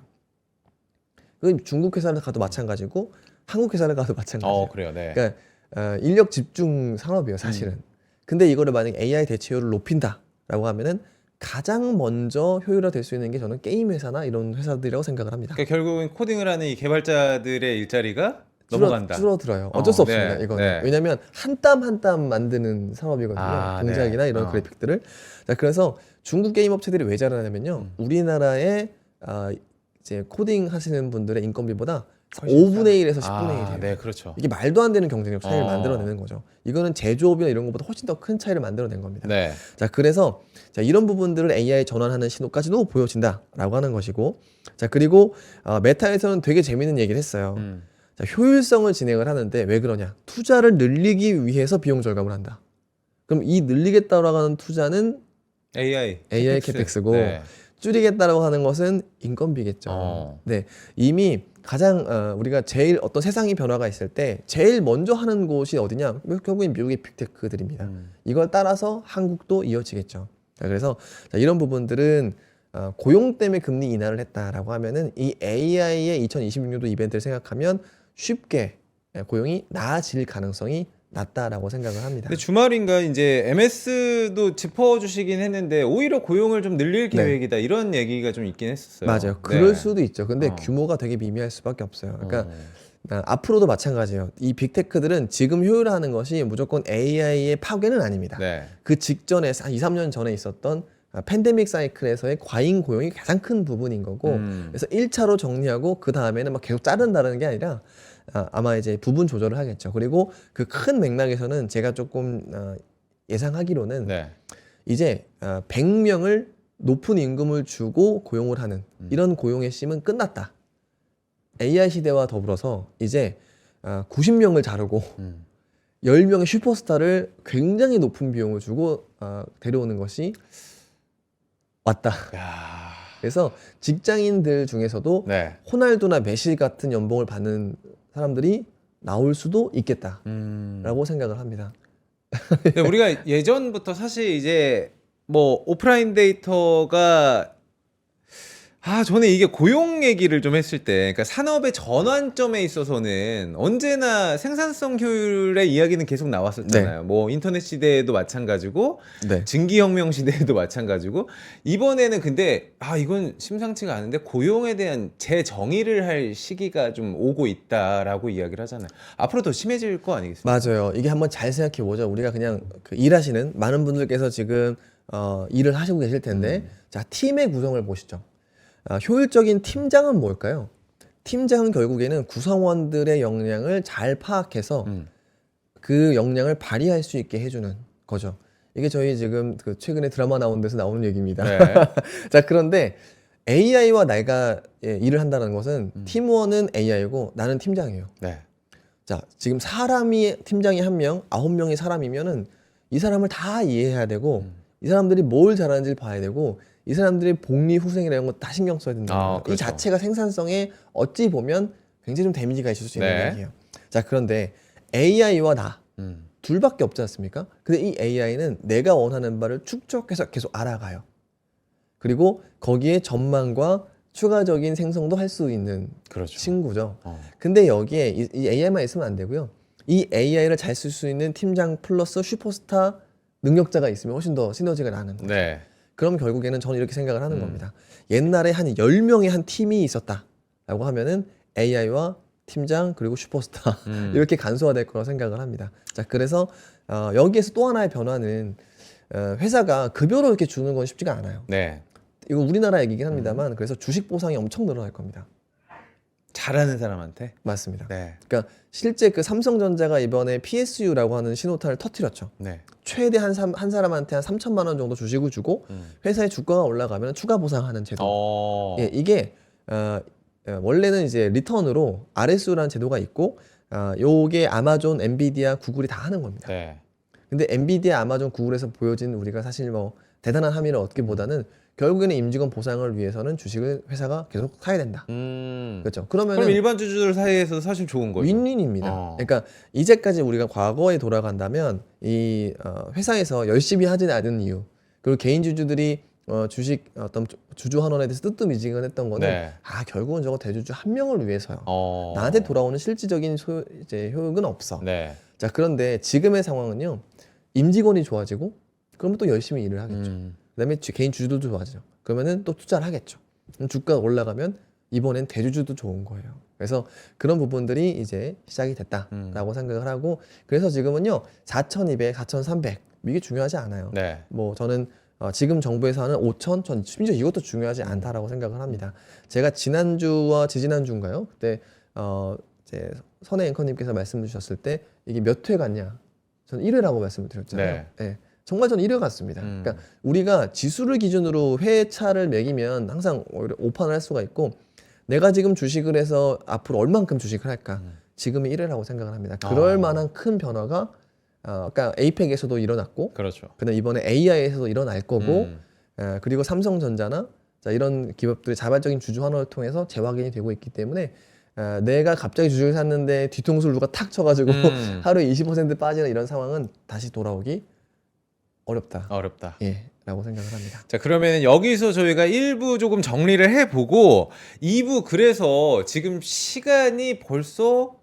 그 중국 회사를 가도 마찬가지고 한국 회사를 가도 마찬가지예요. 그래요. 네. 그러니까 인력 집중 산업이에요, 사실은. 근데 이거를 만약 AI 대체율을 높인다라고 하면은 가장 먼저 효율화될 수 있는 게 저는 게임 회사나 이런 회사들이라고 생각을 합니다. 그러니까 결국은 코딩을 하는 이 개발자들의 일자리가 넘어간다. 줄어들어요. 어쩔 수 없습니다. 네, 이거는. 네. 왜냐하면 한 땀 한 땀 만드는 산업이거든요. 아, 동작이나 네. 이런 그래픽들을. 자, 그래서 중국 게임 업체들이 왜 잘하냐면요. 우리나라의 이제 코딩 하시는 분들의 인건비보다 훨씬 5분의 1에서 10분의 1이에요. 네, 그렇죠. 이게 말도 안 되는 경쟁력 차이를 어. 만들어내는 거죠. 이거는 제조업이나 이런 것보다 훨씬 더 큰 차이를 만들어낸 겁니다. 네. 자, 그래서 자, 이런 부분들을 AI 전환하는 신호까지도 보여진다라고 하는 것이고, 자, 그리고 메타에서는 되게 재밌는 얘기를 했어요. 자, 효율성을 진행을 하는데 왜 그러냐? 투자를 늘리기 위해서 비용 절감을 한다. 그럼 이 늘리겠다고 하는 투자는 AI 캐펙스고 네. 줄이겠다라고 하는 것은 인건비겠죠. 네, 이미 가장 우리가 제일 어떤 세상이 변화가 있을 때 제일 먼저 하는 곳이 어디냐? 결국엔 미국의 빅테크들입니다. 이걸 따라서 한국도 이어지겠죠. 자, 그래서 자, 이런 부분들은 고용 때문에 금리 인하를 했다라고 하면은 이 AI의 2026년도 이벤트를 생각하면 쉽게 고용이 나아질 가능성이 낮다라고 생각을 합니다. 근데 주말인가 이제 MS도 짚어주시긴 했는데 오히려 고용을 좀 늘릴 네. 계획이다 이런 얘기가 좀 있긴 했었어요. 맞아요. 그럴 네. 수도 있죠. 근데 규모가 되게 미미할 수밖에 없어요. 그러니까 앞으로도 마찬가지예요. 이 빅테크들은 지금 효율화하는 것이 무조건 AI의 파괴는 아닙니다. 네. 그 직전에 한 2, 3년 전에 있었던 팬데믹 사이클에서의 과잉 고용이 가장 큰 부분인 거고, 그래서 1차로 정리하고 그 다음에는 막 계속 자른다는 게 아니라 아마 이제 부분 조절을 하겠죠. 그리고 그 큰 맥락에서는 제가 조금 예상하기로는 네. 이제 100명을 높은 임금을 주고 고용을 하는 이런 고용의 심은 끝났다. AI 시대와 더불어서 이제 90명을 자르고 10명의 슈퍼스타를 굉장히 높은 비용을 주고 데려오는 것이 왔다. 야. 그래서 직장인들 중에서도 네. 호날두나 메시 같은 연봉을 받는 사람들이 나올 수도 있겠다라고 생각을 합니다. 근데 우리가 예전부터 사실 이제 뭐 오프라인 데이터가 저는 이게 고용 얘기를 좀 했을 때, 그러니까 산업의 전환점에 있어서는 언제나 생산성 효율의 이야기는 계속 나왔었잖아요. 뭐 인터넷 시대에도 마찬가지고, 네. 증기혁명 시대에도 마찬가지고, 이번에는 근데 이건 심상치가 않은데 고용에 대한 재정의를 할 시기가 좀 오고 있다라고 이야기를 하잖아요. 앞으로 더 심해질 거 아니겠습니까? 맞아요. 이게 한번 잘 생각해 보죠. 우리가 그냥 그 일하시는 많은 분들께서 지금 일을 하시고 계실 텐데, 자, 팀의 구성을 보시죠. 효율적인 팀장은 뭘까요? 팀장은 결국에는 구성원들의 역량을 잘 파악해서 그 역량을 발휘할 수 있게 해주는 거죠. 이게 저희 지금 그 최근에 드라마 나온 데서 나오는 얘기입니다. 네. 자, 그런데 AI와 내가 일을 한다는 것은 팀원은 AI고 나는 팀장이에요. 네. 자, 지금 사람이 팀장이 1명, 9명의 사람이면은 이 사람을 다 이해해야 되고 이 사람들이 뭘 잘하는지를 봐야 되고 이 사람들의 복리 후생이라는 거 다 신경 써야 된다는 거예요. 그렇죠. 이 자체가 생산성에 어찌 보면 굉장히 좀 데미지가 있을 수 있는 네. 얘기예요. 자, 그런데 AI와 나 둘밖에 없지 않습니까? 근데 이 AI는 내가 원하는 바를 축적해서 계속 알아가요. 그리고 거기에 전망과 추가적인 생성도 할 수 있는 그렇죠. 친구죠. 근데 여기에 이 AI만 있으면 안 되고요. 이 AI를 잘 쓸 수 있는 팀장 플러스 슈퍼스타 능력자가 있으면 훨씬 더 시너지가 나는 거죠. 네. 그럼 결국에는 저는 이렇게 생각을 하는 겁니다. 옛날에 한 10명의 한 팀이 있었다라고 하면은 AI와 팀장 그리고 슈퍼스타 이렇게 간소화될 거라고 생각을 합니다. 자, 그래서 여기에서 또 하나의 변화는 회사가 급여로 이렇게 주는 건 쉽지가 않아요. 네. 이거 우리나라 얘기긴 합니다만 그래서 주식 보상이 엄청 늘어날 겁니다. 잘하는 사람한테. 맞습니다. 네. 그러니까 실제 그 삼성전자가 이번에 PSU라고 하는 신호탄을 터뜨렸죠. 네. 최대 한 사람한테 한 3천만 원 정도 주식을 주고 회사의 주가가 올라가면 추가 보상하는 제도. 예, 이게 원래는 이제 리턴으로 RSU라는 제도가 있고 요게 아마존, 엔비디아, 구글이 다 하는 겁니다. 네. 근데 엔비디아, 아마존, 구글에서 보여진 우리가 사실 뭐 대단한 함의를 얻기보다는 결국에는 임직원 보상을 위해서는 주식을 회사가 계속 사야 된다. 그렇죠. 그럼 그러면은 일반 주주들 사이에서 사실 좋은 거죠. 윈윈입니다. 그러니까 이제까지 우리가 과거에 돌아간다면 이 회사에서 열심히 하지 않은 이유, 그리고 개인 주주들이 주식 어떤 주주 환원에 대해서 뜨뜻미지근했던 거는 네. 결국은 저거 대주주 한 명을 위해서요. 어. 나한테 돌아오는 실질적인 이제 효익은 없어. 네. 자, 그런데 지금의 상황은요. 임직원이 좋아지고 그러면 또 열심히 일을 하겠죠. 그다음에 개인 주주들도 좋아지죠. 그러면은 또 투자를 하겠죠. 그럼 주가가 올라가면 이번엔 대주주도 좋은 거예요. 그래서 그런 부분들이 이제 시작이 됐다라고 생각을 하고, 그래서 지금은요 4,200, 4,300 이게 중요하지 않아요. 네. 뭐 저는 지금 정부에서 하는 5,000, 전 심지어 이것도 중요하지 않다라고 생각을 합니다. 제가 지난주와 지지난주인가요? 그때 이제 선혜 앵커님께서 말씀 주셨을 때 이게 몇 회 갔냐? 저는 1회라고 말씀을 드렸잖아요. 네. 네. 정말 저는 1회 같습니다. 그러니까 우리가 지수를 기준으로 회차를 매기면 항상 오히려 오판을 할 수가 있고, 내가 지금 주식을 해서 앞으로 얼만큼 주식을 할까? 지금이 1회라고 생각을 합니다. 그럴 만한 큰 변화가 아까 에이펙에서도 일어났고, 그렇죠. 그다음 이번에 AI에서도 일어날 거고, 그리고 삼성전자나 자, 이런 기업들의 자발적인 주주 환원을 통해서 재확인이 되고 있기 때문에 내가 갑자기 주식을 샀는데 뒤통수를 누가 탁 쳐가지고 하루에 20% 빠지는 이런 상황은 다시 돌아오기 어렵다. 예, 라고 생각을 합니다. 자, 그러면 여기서 저희가 1부 조금 정리를 해보고 2부, 그래서 지금 시간이 벌써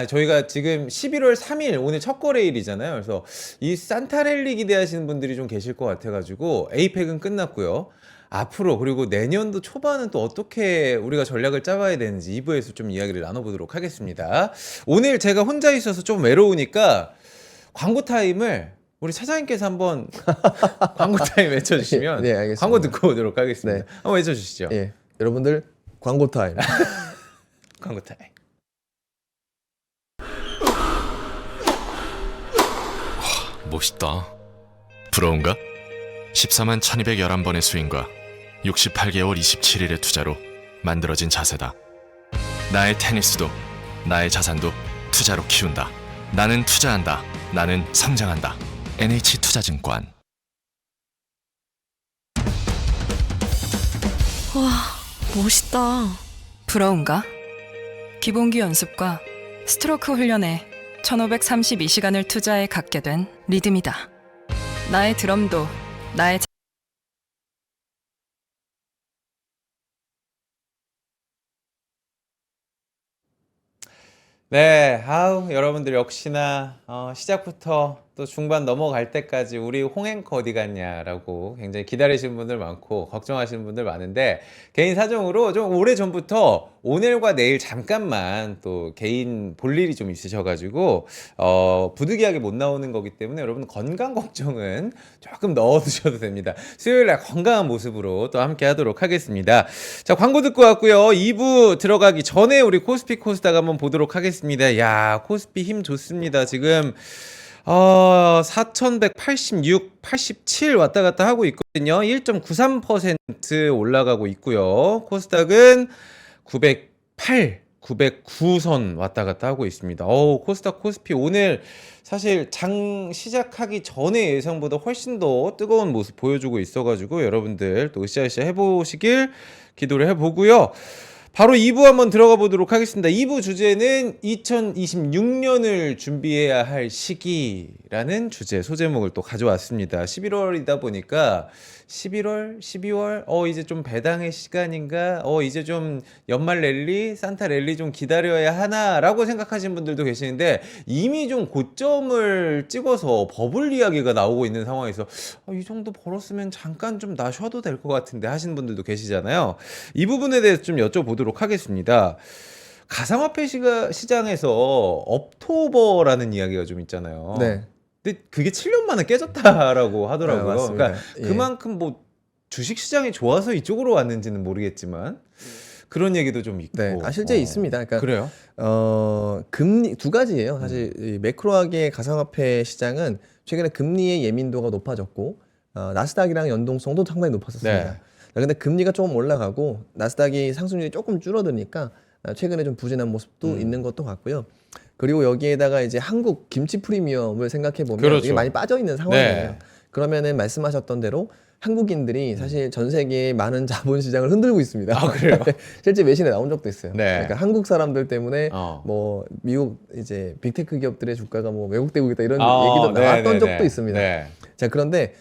저희가 지금 11월 3일 오늘 첫 거래일이잖아요. 그래서 이 산타랠리 기대하시는 분들이 좀 계실 것 같아가지고 에이펙은 끝났고요. 앞으로 그리고 내년도 초반은 또 어떻게 우리가 전략을 짜봐야 되는지 2부에서 좀 이야기를 나눠보도록 하겠습니다. 오늘 제가 혼자 있어서 좀 외로우니까 광고 타임을 우리 차장님께서 한번 광고 타임 외쳐주시면 네, 알겠습니다. 광고 듣고 오도록 하겠습니다. 네. 한번 외쳐주시죠. 예, 여러분들 광고 타임. 광고 타임. 멋있다. 부러운가? 14만 1211번의 스윙과 68개월 27일의 투자로 만들어진 자세다. 나의 테니스도 나의 자산도 투자로 키운다. 나는 투자한다. 나는 성장한다. NH투자증권. 와, 멋있다. 부러운가? 기본기 연습과 스트로크 훈련에 1532시간을 투자해 갖게 된 리듬이다. 나의 드럼도 나의 네, 여러분들 역시나 시작부터 또 중반 넘어갈 때까지 우리 홍앵커 어디 갔냐라고 굉장히 기다리시는 분들 많고 걱정하시는 분들 많은데, 개인 사정으로 좀 오래 전부터 오늘과 내일 잠깐만 또 개인 볼 일이 좀 있으셔가지고 부득이하게 못 나오는 거기 때문에 여러분 건강 걱정은 조금 넣어두셔도 됩니다. 수요일날 건강한 모습으로 또 함께 하도록 하겠습니다. 자, 광고 듣고 왔고요. 2부 들어가기 전에 우리 코스피 코스닥 한번 보도록 하겠습니다. 야, 코스피 힘 좋습니다. 지금 4,186, 87 왔다 갔다 하고 있거든요. 1.93% 올라가고 있고요. 코스닥은 908, 909선 왔다 갔다 하고 있습니다. 코스닥, 코스피 오늘 사실 장 시작하기 전에 예상보다 훨씬 더 뜨거운 모습 보여주고 있어가지고 여러분들 또 으쌰으쌰 해보시길 기도를 해보고요. 바로 2부 한번 들어가 보도록 하겠습니다. 2부 주제는 2026년을 준비해야 할 시기라는 주제, 소제목을 또 가져왔습니다. 11월이다 보니까 11월, 12월, 이제 좀 배당의 시간인가? 이제 좀 연말 랠리, 산타 랠리 좀 기다려야 하나라고 생각하시는 분들도 계시는데, 이미 좀 고점을 찍어서 버블 이야기가 나오고 있는 상황에서 이 정도 벌었으면 잠깐 좀 나 쉬어도 될 것 같은데 하시는 분들도 계시잖아요. 이 부분에 대해서 좀 여쭤보도록 하겠습니다. 가상화폐 시장에서 업토버라는 이야기가 좀 있잖아요. 네. 근데 그게 7년 만에 깨졌다라고 하더라고요. 네, 맞습니다. 그러니까 예. 그만큼 뭐 주식 시장이 좋아서 이쪽으로 왔는지는 모르겠지만 그런 얘기도 좀 있고. 네, 실제 있습니다. 그러니까 그래요? 금리 두 가지예요. 사실 이 매크로하게 가상화폐 시장은 최근에 금리의 예민도가 높아졌고 나스닥이랑 연동성도 상당히 높았었습니다. 네. 근데 금리가 조금 올라가고 나스닥이 상승률이 조금 줄어드니까 최근에 좀 부진한 모습도 있는 것도 같고요. 그리고 여기에다가 이제 한국 김치 프리미엄을 생각해 보면 그렇죠. 이게 많이 빠져 있는 상황이에요. 네. 그러면은 말씀하셨던 대로 한국인들이 사실 전 세계의 많은 자본시장을 흔들고 있습니다. 아, 그래요? 실제 외신에 나온 적도 있어요. 네. 그러니까 한국 사람들 때문에 어. 뭐 미국 이제 빅테크 기업들의 주가가 뭐 왜곡되고 있다 이런 아, 얘기도 나왔던 네네네. 적도 있습니다. 네. 자, 그런데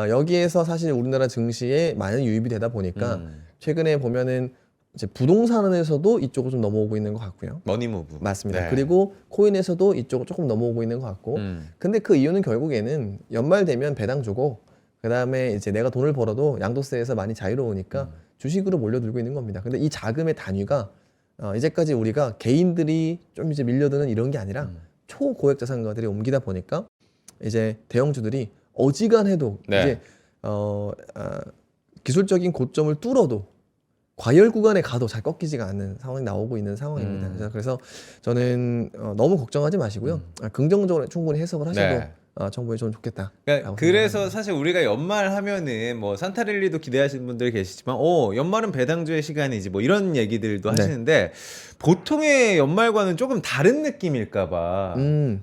여기에서 사실 우리나라 증시에 많은 유입이 되다 보니까 최근에 보면은 이제 부동산에서도 이쪽으로 좀 넘어오고 있는 것 같고요. 머니무브. 맞습니다. 네. 그리고 코인에서도 이쪽으로 조금 넘어오고 있는 것 같고. 근데 그 이유는 결국에는 연말 되면 배당 주고 그다음에 이제 내가 돈을 벌어도 양도세에서 많이 자유로우니까 주식으로 몰려들고 있는 겁니다. 근데 이 자금의 단위가 이제까지 우리가 개인들이 좀 이제 밀려드는 이런 게 아니라 초고액 자산가들이 옮기다 보니까 이제 대형주들이 어지간해도 네. 이제 기술적인 고점을 뚫어도 과열 구간에 가도 잘 꺾이지가 않는 상황이 나오고 있는 상황입니다. 그래서 저는 너무 걱정하지 마시고요. 긍정적으로 충분히 해석을 하셔도 네. 정보에 좀 좋겠다. 그러니까 그래서 사실 우리가 연말 하면은 뭐 산타랠리도 기대하시는 분들이 계시지만, 연말은 배당주의 시간이지 뭐 이런 얘기들도 네. 하시는데 보통의 연말과는 조금 다른 느낌일까봐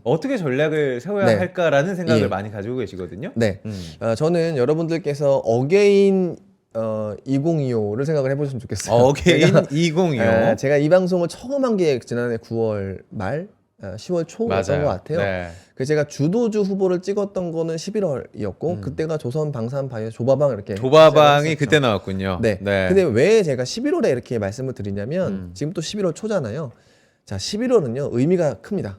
어떻게 전략을 세워야 네. 할까라는 생각을 예. 많이 가지고 계시거든요. 네. 저는 여러분들께서 어게인 2025를 생각을 해보셨으면 좋겠어요. 어게인 제가, 2025. 제가 이 방송을 처음 한 게 지난해 9월 말, 10월 초였던 것 같아요. 네. 그 제가 주도주 후보를 찍었던 거는 11월이었고 그때가 조선 방산 바이오 조바방 이렇게 조바방이 시작을 그때 했었죠. 나왔군요. 네. 근데 왜 제가 11월에 이렇게 말씀을 드리냐면 지금 또 11월 초잖아요. 자, 11월은요 의미가 큽니다.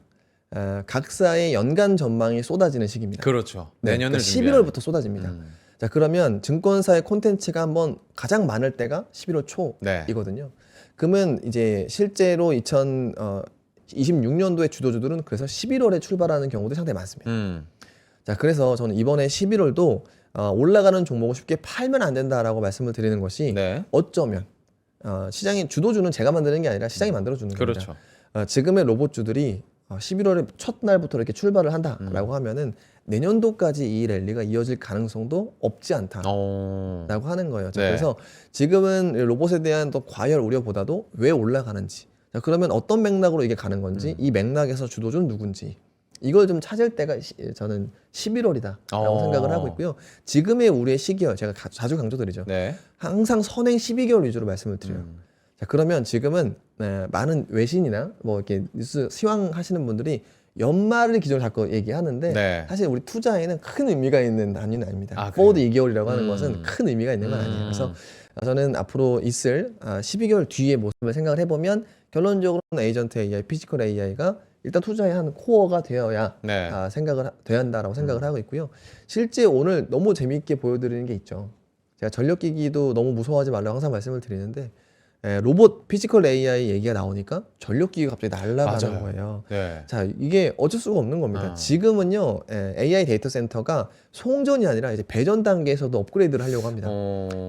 각사의 연간 전망이 쏟아지는 시기입니다. 그렇죠. 네, 내년을 그러니까 11월부터 쏟아집니다. 자, 그러면 증권사의 콘텐츠가 한번 가장 많을 때가 11월 네. 초이거든요. 그러면 이제 실제로 2026년도의 주도주들은 그래서 11월에 출발하는 경우도 상당히 많습니다. 자, 그래서 저는 이번에 11월도 올라가는 종목을 쉽게 팔면 안 된다라고 말씀을 드리는 것이 네. 어쩌면 시장의 주도주는 제가 만드는 게 아니라 시장이 만들어주는 겁니다. 그렇죠. 지금의 로봇주들이 11월에 첫날부터 이렇게 출발을 한다라고 하면은 내년도까지 이 랠리가 이어질 가능성도 없지 않다라고 하는 거예요. 자, 네. 그래서 지금은 로봇에 대한 또 과열 우려보다도 왜 올라가는지, 자, 그러면 어떤 맥락으로 이게 가는 건지, 이 맥락에서 주도주는 누군지 이걸 좀 찾을 때가 저는 11월이다라고 생각을 하고 있고요. 지금의 우리의 시기열 제가 자주 강조드리죠. 네. 항상 선행 12개월 위주로 말씀을 드려요. 자, 그러면 지금은 많은 외신이나 뭐 이렇게 뉴스 시황하시는 분들이 연말을 기준으로 자꾸 얘기하는데 네. 사실 우리 투자에는 큰 의미가 있는 단위는 아닙니다. 아, 포워드 2개월이라고 하는 음. 것은 큰 의미가 있는 건 아니에요. 그래서 저는 앞으로 있을 12개월 뒤의 모습을 생각을 해보면 결론적으로는 에이전트 AI, 피지컬 AI가 일단 투자의 한 코어가 되어야 네. 생각을 돼야 한다라고 생각을 하고 있고요. 실제 오늘 너무 재미있게 보여드리는 게 있죠. 제가 전력기기도 너무 무서워하지 말라고 항상 말씀을 드리는데 로봇 피지컬 AI 얘기가 나오니까 전력기기가 갑자기 날아가는 맞아요. 거예요. 네. 자, 이게 어쩔 수가 없는 겁니다. 지금은요 AI 데이터 센터가 송전이 아니라 이제 배전 단계에서도 업그레이드를 하려고 합니다.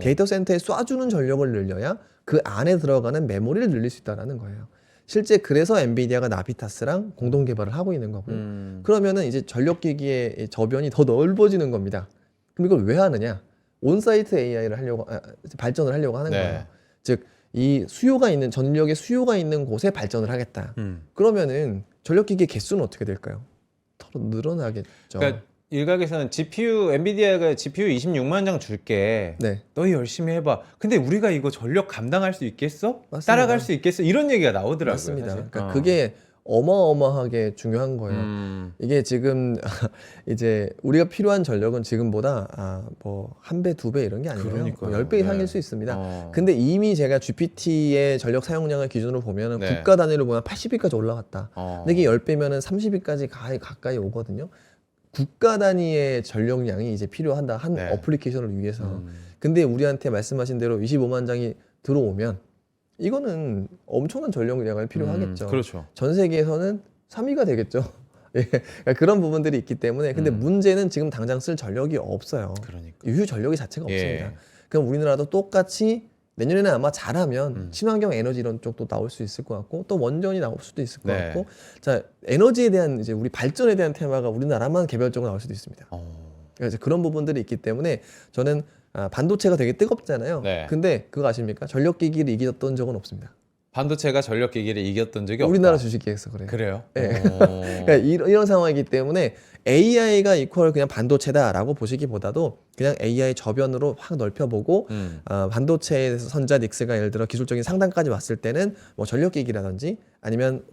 데이터 센터에 쏴주는 전력을 늘려야 그 안에 들어가는 메모리를 늘릴 수 있다는 거예요. 실제 그래서 엔비디아가 나비타스랑 공동 개발을 하고 있는 거고요. 그러면은 이제 전력기기의 저변이 더 넓어지는 겁니다. 그럼 이걸 왜 하느냐? 온사이트 AI를 발전을 하려고 하는 네. 거예요. 즉, 이 수요가 있는 전력의 수요가 있는 곳에 발전을 하겠다. 그러면은 전력기기의 개수는 어떻게 될까요? 더 늘어나겠죠. 그러니까 일각에서는 엔비디아가 GPU 26만 장 줄게. 네. 너희 열심히 해봐. 근데 우리가 이거 전력 감당할 수 있겠어? 맞습니다. 따라갈 수 있겠어? 이런 얘기가 나오더라고요. 맞습니다. 사실. 그러니까 그게 어마어마하게 중요한 거예요. 이게 지금 이제 우리가 필요한 전력은 지금보다 뭐 1배, 2배 이런 게 아니고요. 그러니까요. 10배 이상일 네. 수 있습니다. 근데 이미 제가 GPT의 전력 사용량을 기준으로 보면 네. 국가 단위로 보면 80위까지 올라갔다. 근데 이게 10배면은 30위까지 가까이 오거든요. 국가 단위의 전력량이 이제 필요한다. 한 네. 어플리케이션을 위해서. 근데 우리한테 말씀하신 대로 25만 장이 들어오면 이거는 엄청난 전력량을 필요하겠죠. 그렇죠. 전 세계에서는 3위가 되겠죠. 예, 그러니까 그런 부분들이 있기 때문에 근데 문제는 지금 당장 쓸 전력이 없어요. 그러니까. 유효 전력이 자체가 예. 없습니다. 그럼 우리나라도 똑같이 내년에는 아마 잘하면 친환경 에너지 이런 쪽도 나올 수 있을 것 같고 또 원전이 나올 수도 있을 것 네. 같고 자 에너지에 대한 이제 우리 발전에 대한 테마가 우리나라만 개별적으로 나올 수도 있습니다. 그래서 그런 부분들이 있기 때문에 저는 반도체가 되게 뜨겁잖아요. 네. 근데 그거 아십니까? 전력기기를 이겼던 적은 없습니다. 반도체가 전력 기기를 이겼던 적이 우리나라 없다. 주식기에서 그래요. 그래요? 네. 그러니까 이런 상황이기 때문에 AI가 이퀄 그냥 반도체다라고 보시기보다도 그냥 AI 저변으로 확 넓혀보고 반도체에서 선자, 닉스가 예를 들어 기술적인 상단까지 왔을 때는 뭐 전력기기라든지 아니면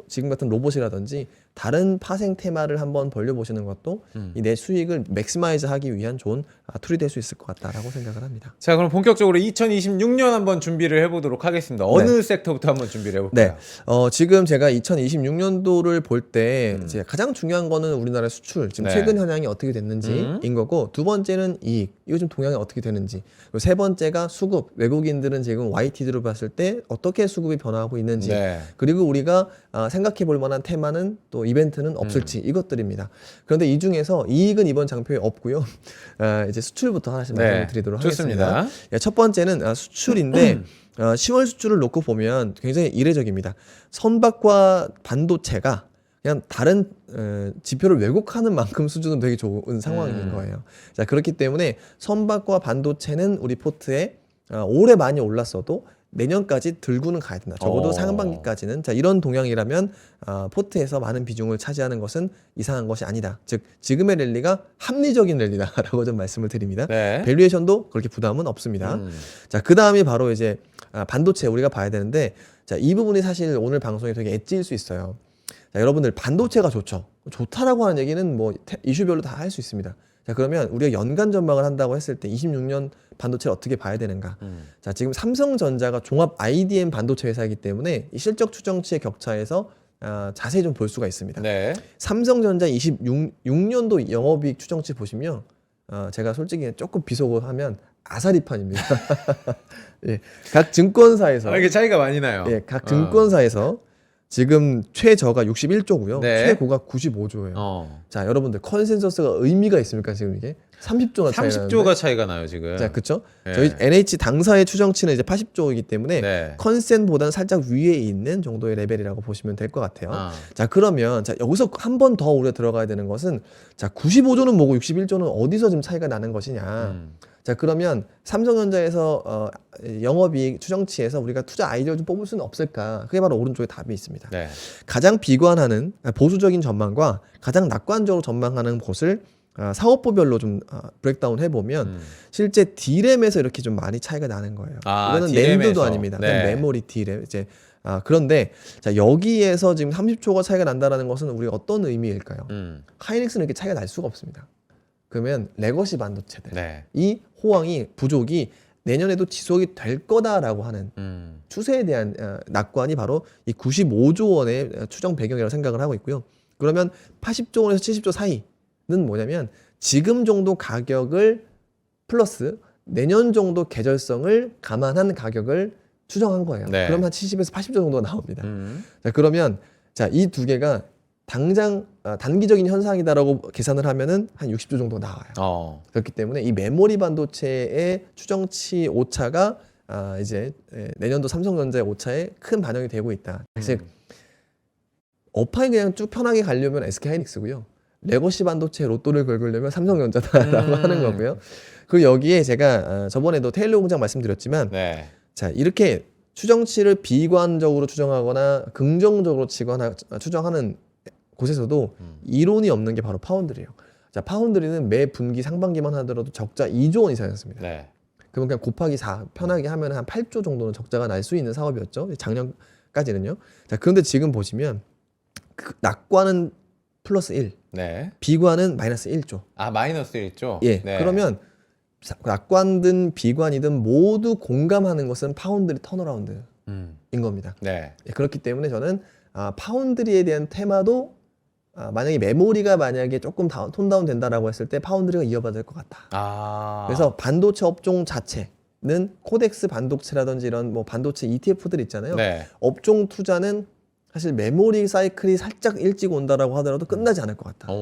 지금 같은 로봇이라든지 다른 파생 테마를 한번 벌려보시는 것도 이 내 수익을 맥시마이즈하기 위한 좋은 툴이 될 수 있을 것 같다라고 생각을 합니다. 자, 그럼 본격적으로 2026년 한번 준비를 해보도록 하겠습니다. 어느 섹터부터 한번 준비를 해볼까요? 네, 지금 제가 2026년도를 볼 때 이제 가장 중요한 거는 우리나라 수출 지금 네. 최근 현황이 어떻게 됐는지인 거고, 두 번째는 이익, 이거 좀 동향이 어떻게 되는지, 그리고 세 번째가 수급, 외국인들은 지금 YTD로 봤을 때 어떻게 수급이 변화하고 있는지, 네. 그리고 우리가 생각해 볼 만한 테마는 또 이벤트는 없을지, 이것들입니다. 그런데 이 중에서 이익은 이번 장표에 없고요. 이제 수출부터 하나씩 네, 말씀을 드리도록 좋습니다. 하겠습니다. 예, 첫 번째는 수출인데 10월 수출을 놓고 보면 굉장히 이례적입니다. 선박과 반도체가 그냥 다른 지표를 왜곡하는 만큼 수준은 되게 좋은 상황인 거예요. 자, 그렇기 때문에 선박과 반도체는 우리 포트에 올해 많이 올랐어도 내년까지 들고는 가야 된다. 적어도 상반기까지는. 자, 이런 동향이라면 포트에서 많은 비중을 차지하는 것은 이상한 것이 아니다. 즉 지금의 랠리가 합리적인 랠리다라고 좀 말씀을 드립니다. 네. 밸류에이션도 그렇게 부담은 없습니다. 자, 그 다음이 바로 이제 반도체 우리가 봐야 되는데, 자, 이 부분이 사실 오늘 방송에 되게 엣지일 수 있어요. 자, 여러분들 반도체가 좋죠. 좋다라고 하는 얘기는 뭐 이슈별로 다 할 수 있습니다. 자, 그러면 우리가 연간 전망을 한다고 했을 때 26년 반도체를 어떻게 봐야 되는가? 자, 지금 삼성전자가 종합 IDM 반도체 회사이기 때문에 이 실적 추정치의 격차에서 자세히 좀 볼 수가 있습니다. 네. 삼성전자 26년도 영업이익 추정치 보시면 제가 솔직히 조금 비속어하면 아사리판입니다. 예, 각 증권사에서 이게 차이가 많이 나요. 예, 각 증권사에서 지금 최저가 61조고요. 네. 최고가 95조예요. 자, 여러분들 컨센서스가 의미가 있습니까? 지금 이게 30조나 차이 나는데. 30조가 차이가 나요, 지금. 자, 그렇죠? 네. 저희 NH 당사의 추정치는 이제 80조이기 때문에 네. 컨센보다는 살짝 위에 있는 정도의 레벨이라고 보시면 될 것 같아요. 아. 자, 그러면 자, 여기서 한 번 더 우리가 들어가야 되는 것은, 자, 95조는 뭐고 61조는 어디서 지금 차이가 나는 것이냐. 자, 그러면 삼성전자에서 영업이익 추정치에서 우리가 투자 아이디어를 좀 뽑을 수는 없을까? 그게 바로 오른쪽에 답이 있습니다. 네. 가장 비관하는 보수적인 전망과 가장 낙관적으로 전망하는 곳을 사업부별로 좀 브레이크다운 해보면 실제 D램에서 이렇게 좀 많이 차이가 나는 거예요. 이거는 D램에서. 낸드도 아닙니다. 네. 그냥 메모리 D램. 이제 그런데 자, 여기에서 지금 30초가 차이가 난다는 것은 우리가 어떤 의미일까요? 하이닉스는 이렇게 차이가 날 수가 없습니다. 그러면 레거시 반도체들 네. 이 호황이 부족이 내년에도 지속이 될 거다라고 하는 추세에 대한 낙관이 바로 이 95조 원의 추정 배경이라고 생각을 하고 있고요. 그러면 80조 원에서 70조 사이는 뭐냐면 지금 정도 가격을 플러스 내년 정도 계절성을 감안한 가격을 추정한 거예요. 네. 그럼 한 70에서 80조 정도가 나옵니다. 자, 그러면 자, 이 두 개가 당장 단기적인 현상이다라고 계산을 하면은 한 60조 정도 나와요. 그렇기 때문에 이 메모리 반도체의 추정치 오차가 이제 내년도 삼성전자의 오차에 큰 반영이 되고 있다. 즉 업황이 그냥 쭉 편하게 가려면 SK하이닉스고요. 레거시 반도체 로또를 긁으려면 삼성전자다라고 하는 거고요. 그리고 여기에 제가 저번에도 테일러 공장 말씀드렸지만, 네. 자, 이렇게 추정치를 비관적으로 추정하거나 긍정적으로 추정하는 곳에서도 이론이 없는 게 바로 파운드리예요. 자, 파운드리는 매 분기 상반기만 하더라도 적자 2조 원 이상이었습니다. 네. 그러면 그냥 곱하기 4 편하게 하면 한 8조 정도는 적자가 날 수 있는 사업이었죠. 작년까지는요. 자, 그런데 지금 보시면 낙관은 플러스 1, 네. 비관은 마이너스 1조. 마이너스 1조? 예. 네. 그러면 낙관든 비관이든 모두 공감하는 것은 파운드리 턴어라운드인 겁니다. 네. 예, 그렇기 때문에 저는 파운드리에 대한 테마도 만약에 메모리가 만약에 조금 톤다운 된다라고 했을 때 파운드리가 이어받아야 될 것 같다. 그래서 반도체 업종 자체는 코덱스 반도체라든지 이런 뭐 반도체 ETF들 있잖아요. 네. 업종 투자는 사실 메모리 사이클이 살짝 일찍 온다라고 하더라도 끝나지 않을 것 같다.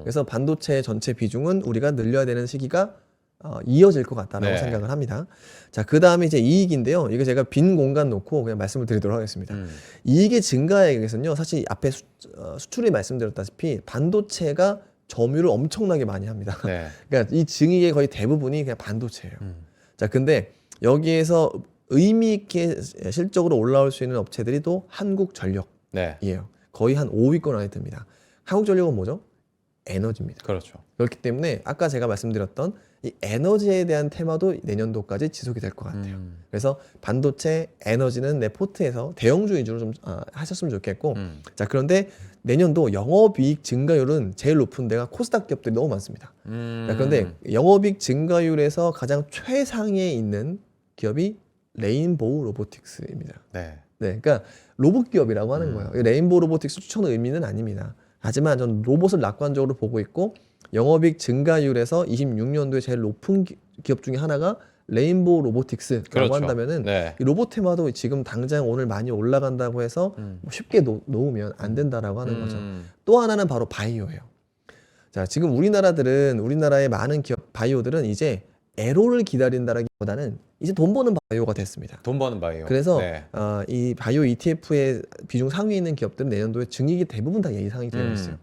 그래서 반도체 전체 비중은 우리가 늘려야 되는 시기가 이어질 것 같다라고 네. 생각을 합니다. 자, 그 다음에 이제 이익인데요. 이거 제가 빈 공간 놓고 그냥 말씀을 드리도록 하겠습니다. 이익의 증가에 대해서는요, 사실 앞에 수출이 말씀드렸다시피 반도체가 점유를 엄청나게 많이 합니다. 네. 그러니까 이 증익의 거의 대부분이 그냥 반도체예요. 자, 근데 여기에서 의미 있게 실적으로 올라올 수 있는 업체들이 또 한국전력이에요. 네. 거의 한 5위권 안에 듭니다. 한국전력은 뭐죠? 에너지입니다. 그렇죠. 그렇기 때문에 아까 제가 말씀드렸던 이 에너지에 대한 테마도 내년도까지 지속이 될 것 같아요. 그래서 반도체 에너지는 내 포트에서 대형주 위주로 좀 하셨으면 좋겠고 자 그런데 내년도 영업이익 증가율은 제일 높은 데가 코스닥 기업들이 너무 많습니다. 자, 그런데 영업이익 증가율에서 가장 최상위에 있는 기업이 레인보우 로보틱스입니다. 네. 네, 그러니까 로봇 기업이라고 하는 거예요. 레인보우 로보틱스 추천 의미는 아닙니다. 하지만 저는 로봇을 낙관적으로 보고 있고 영업이익 증가율에서 26년도에 제일 높은 기업 중에 하나가 레인보우 로보틱스라고 그렇죠. 한다면은 네. 이 로봇 테마도 지금 당장 오늘 많이 올라간다고 해서 뭐 쉽게 놓으면 안 된다라고 하는 거죠. 또 하나는 바로 바이오예요. 자, 지금 우리나라의 많은 기업 바이오들은 이제 애로를 기다린다라기보다는 이제 돈 버는 바이오가 됐습니다. 돈 버는 바이오. 그래서 네. 이 바이오 ETF의 비중 상위에 있는 기업들은 내년도에 증익이 대부분 다 예상이 되어 있어요.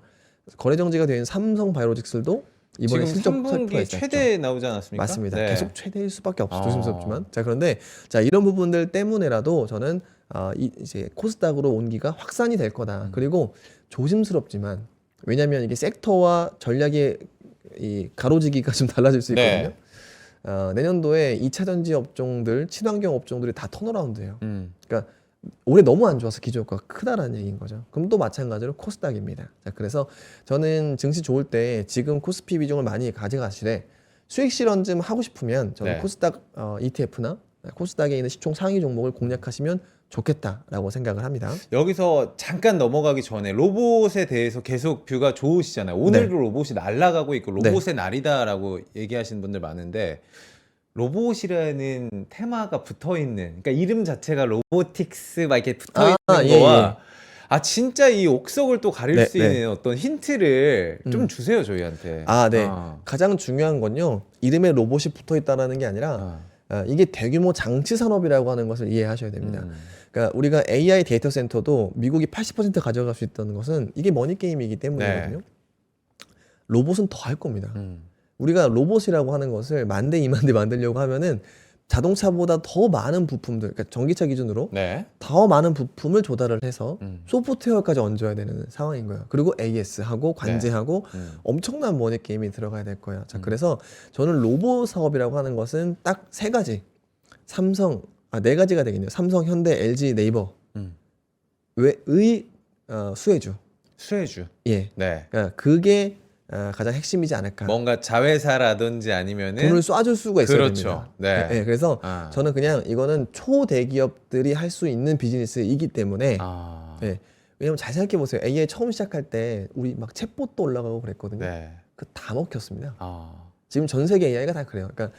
거래 정지가 되어 있는 삼성 바이오로직스도 이번에 지금 실적 3분기 발표가 최대 나오지 않았습니까? 맞습니다. 네. 계속 최대일 수밖에 없어 아. 조심스럽지만 자 그런데 자 이런 부분들 때문에라도 저는 이제 코스닥으로 온기가 확산이 될 거다. 그리고 조심스럽지만 왜냐하면 이게 섹터와 전략의 이 가로지기가 좀 달라질 수 있거든요. 네. 내년도에 2차 전지 업종들, 친환경 업종들이 다 턴어라운드예요. 음. 그러니까 올해 너무 안 좋아서 기조효과가 크다라는 얘기인 거죠. 그럼 또 마찬가지로 코스닥입니다. 자, 그래서 저는 증시 좋을 때 지금 코스피 비중을 많이 가져가시되 수익 실현 좀 하고 싶으면 저는 네. 코스닥 ETF나 코스닥에 있는 시총 상위 종목을 공략하시면 좋겠다라고 생각을 합니다. 여기서 잠깐 넘어가기 전에 로봇에 대해서 계속 뷰가 좋으시잖아요. 오늘도 로봇이 날아가고 있고 로봇의 날이다라고 얘기하시는 분들 많은데 로봇이라는 테마가 붙어 있는 그러니까 이름 자체가 로보틱스 막 이렇게 붙어 있는 예, 거와 진짜 이 옥석을 또 가릴 네, 수 있는 어떤 힌트를 좀 주세요 저희한테. 네. 가장 중요한 건요. 이름에 로봇이 붙어 있다라는 게 아니라 이게 대규모 장치 산업이라고 하는 것을 이해하셔야 됩니다. 그러니까 우리가 AI 데이터 센터도 미국이 80% 가져갈 수 있다는 것은 이게 머니 게임이기 때문이거든요. 로봇은 더 할 겁니다. 우리가 로봇이라고 하는 것을 1000대, 20,000대 만들려고 하면은 자동차보다 더 많은 부품들, 그러니까 전기차 기준으로 네. 더 많은 부품을 조달을 해서 소프트웨어까지 얹어야 되는 상황인 거예요. 그리고 AS하고 관제하고 엄청난 머니 게임이 들어가야 될 거예요. 자, 그래서 저는 로봇 사업이라고 하는 것은 딱 세 가지. 네 가지가 되겠네요. 삼성, 현대, LG, 네이버. 의 수혜주. 수혜주. 예. 네. 그러니까 그게 가장 핵심이지 않을까. 뭔가 자회사라든지 아니면은 돈을 쏴줄 수가 있어야 그렇죠. 됩니다. 네. 네, 그래서 저는 그냥 이거는 초대기업들이 할 수 있는 비즈니스이기 때문에 네. 왜냐면 잘 생각해 보세요. AI 처음 시작할 때 우리 막 챗봇도 올라가고 그랬거든요. 네. 그 다 먹혔습니다. 지금 전 세계 AI가 다 그래요. 그러니까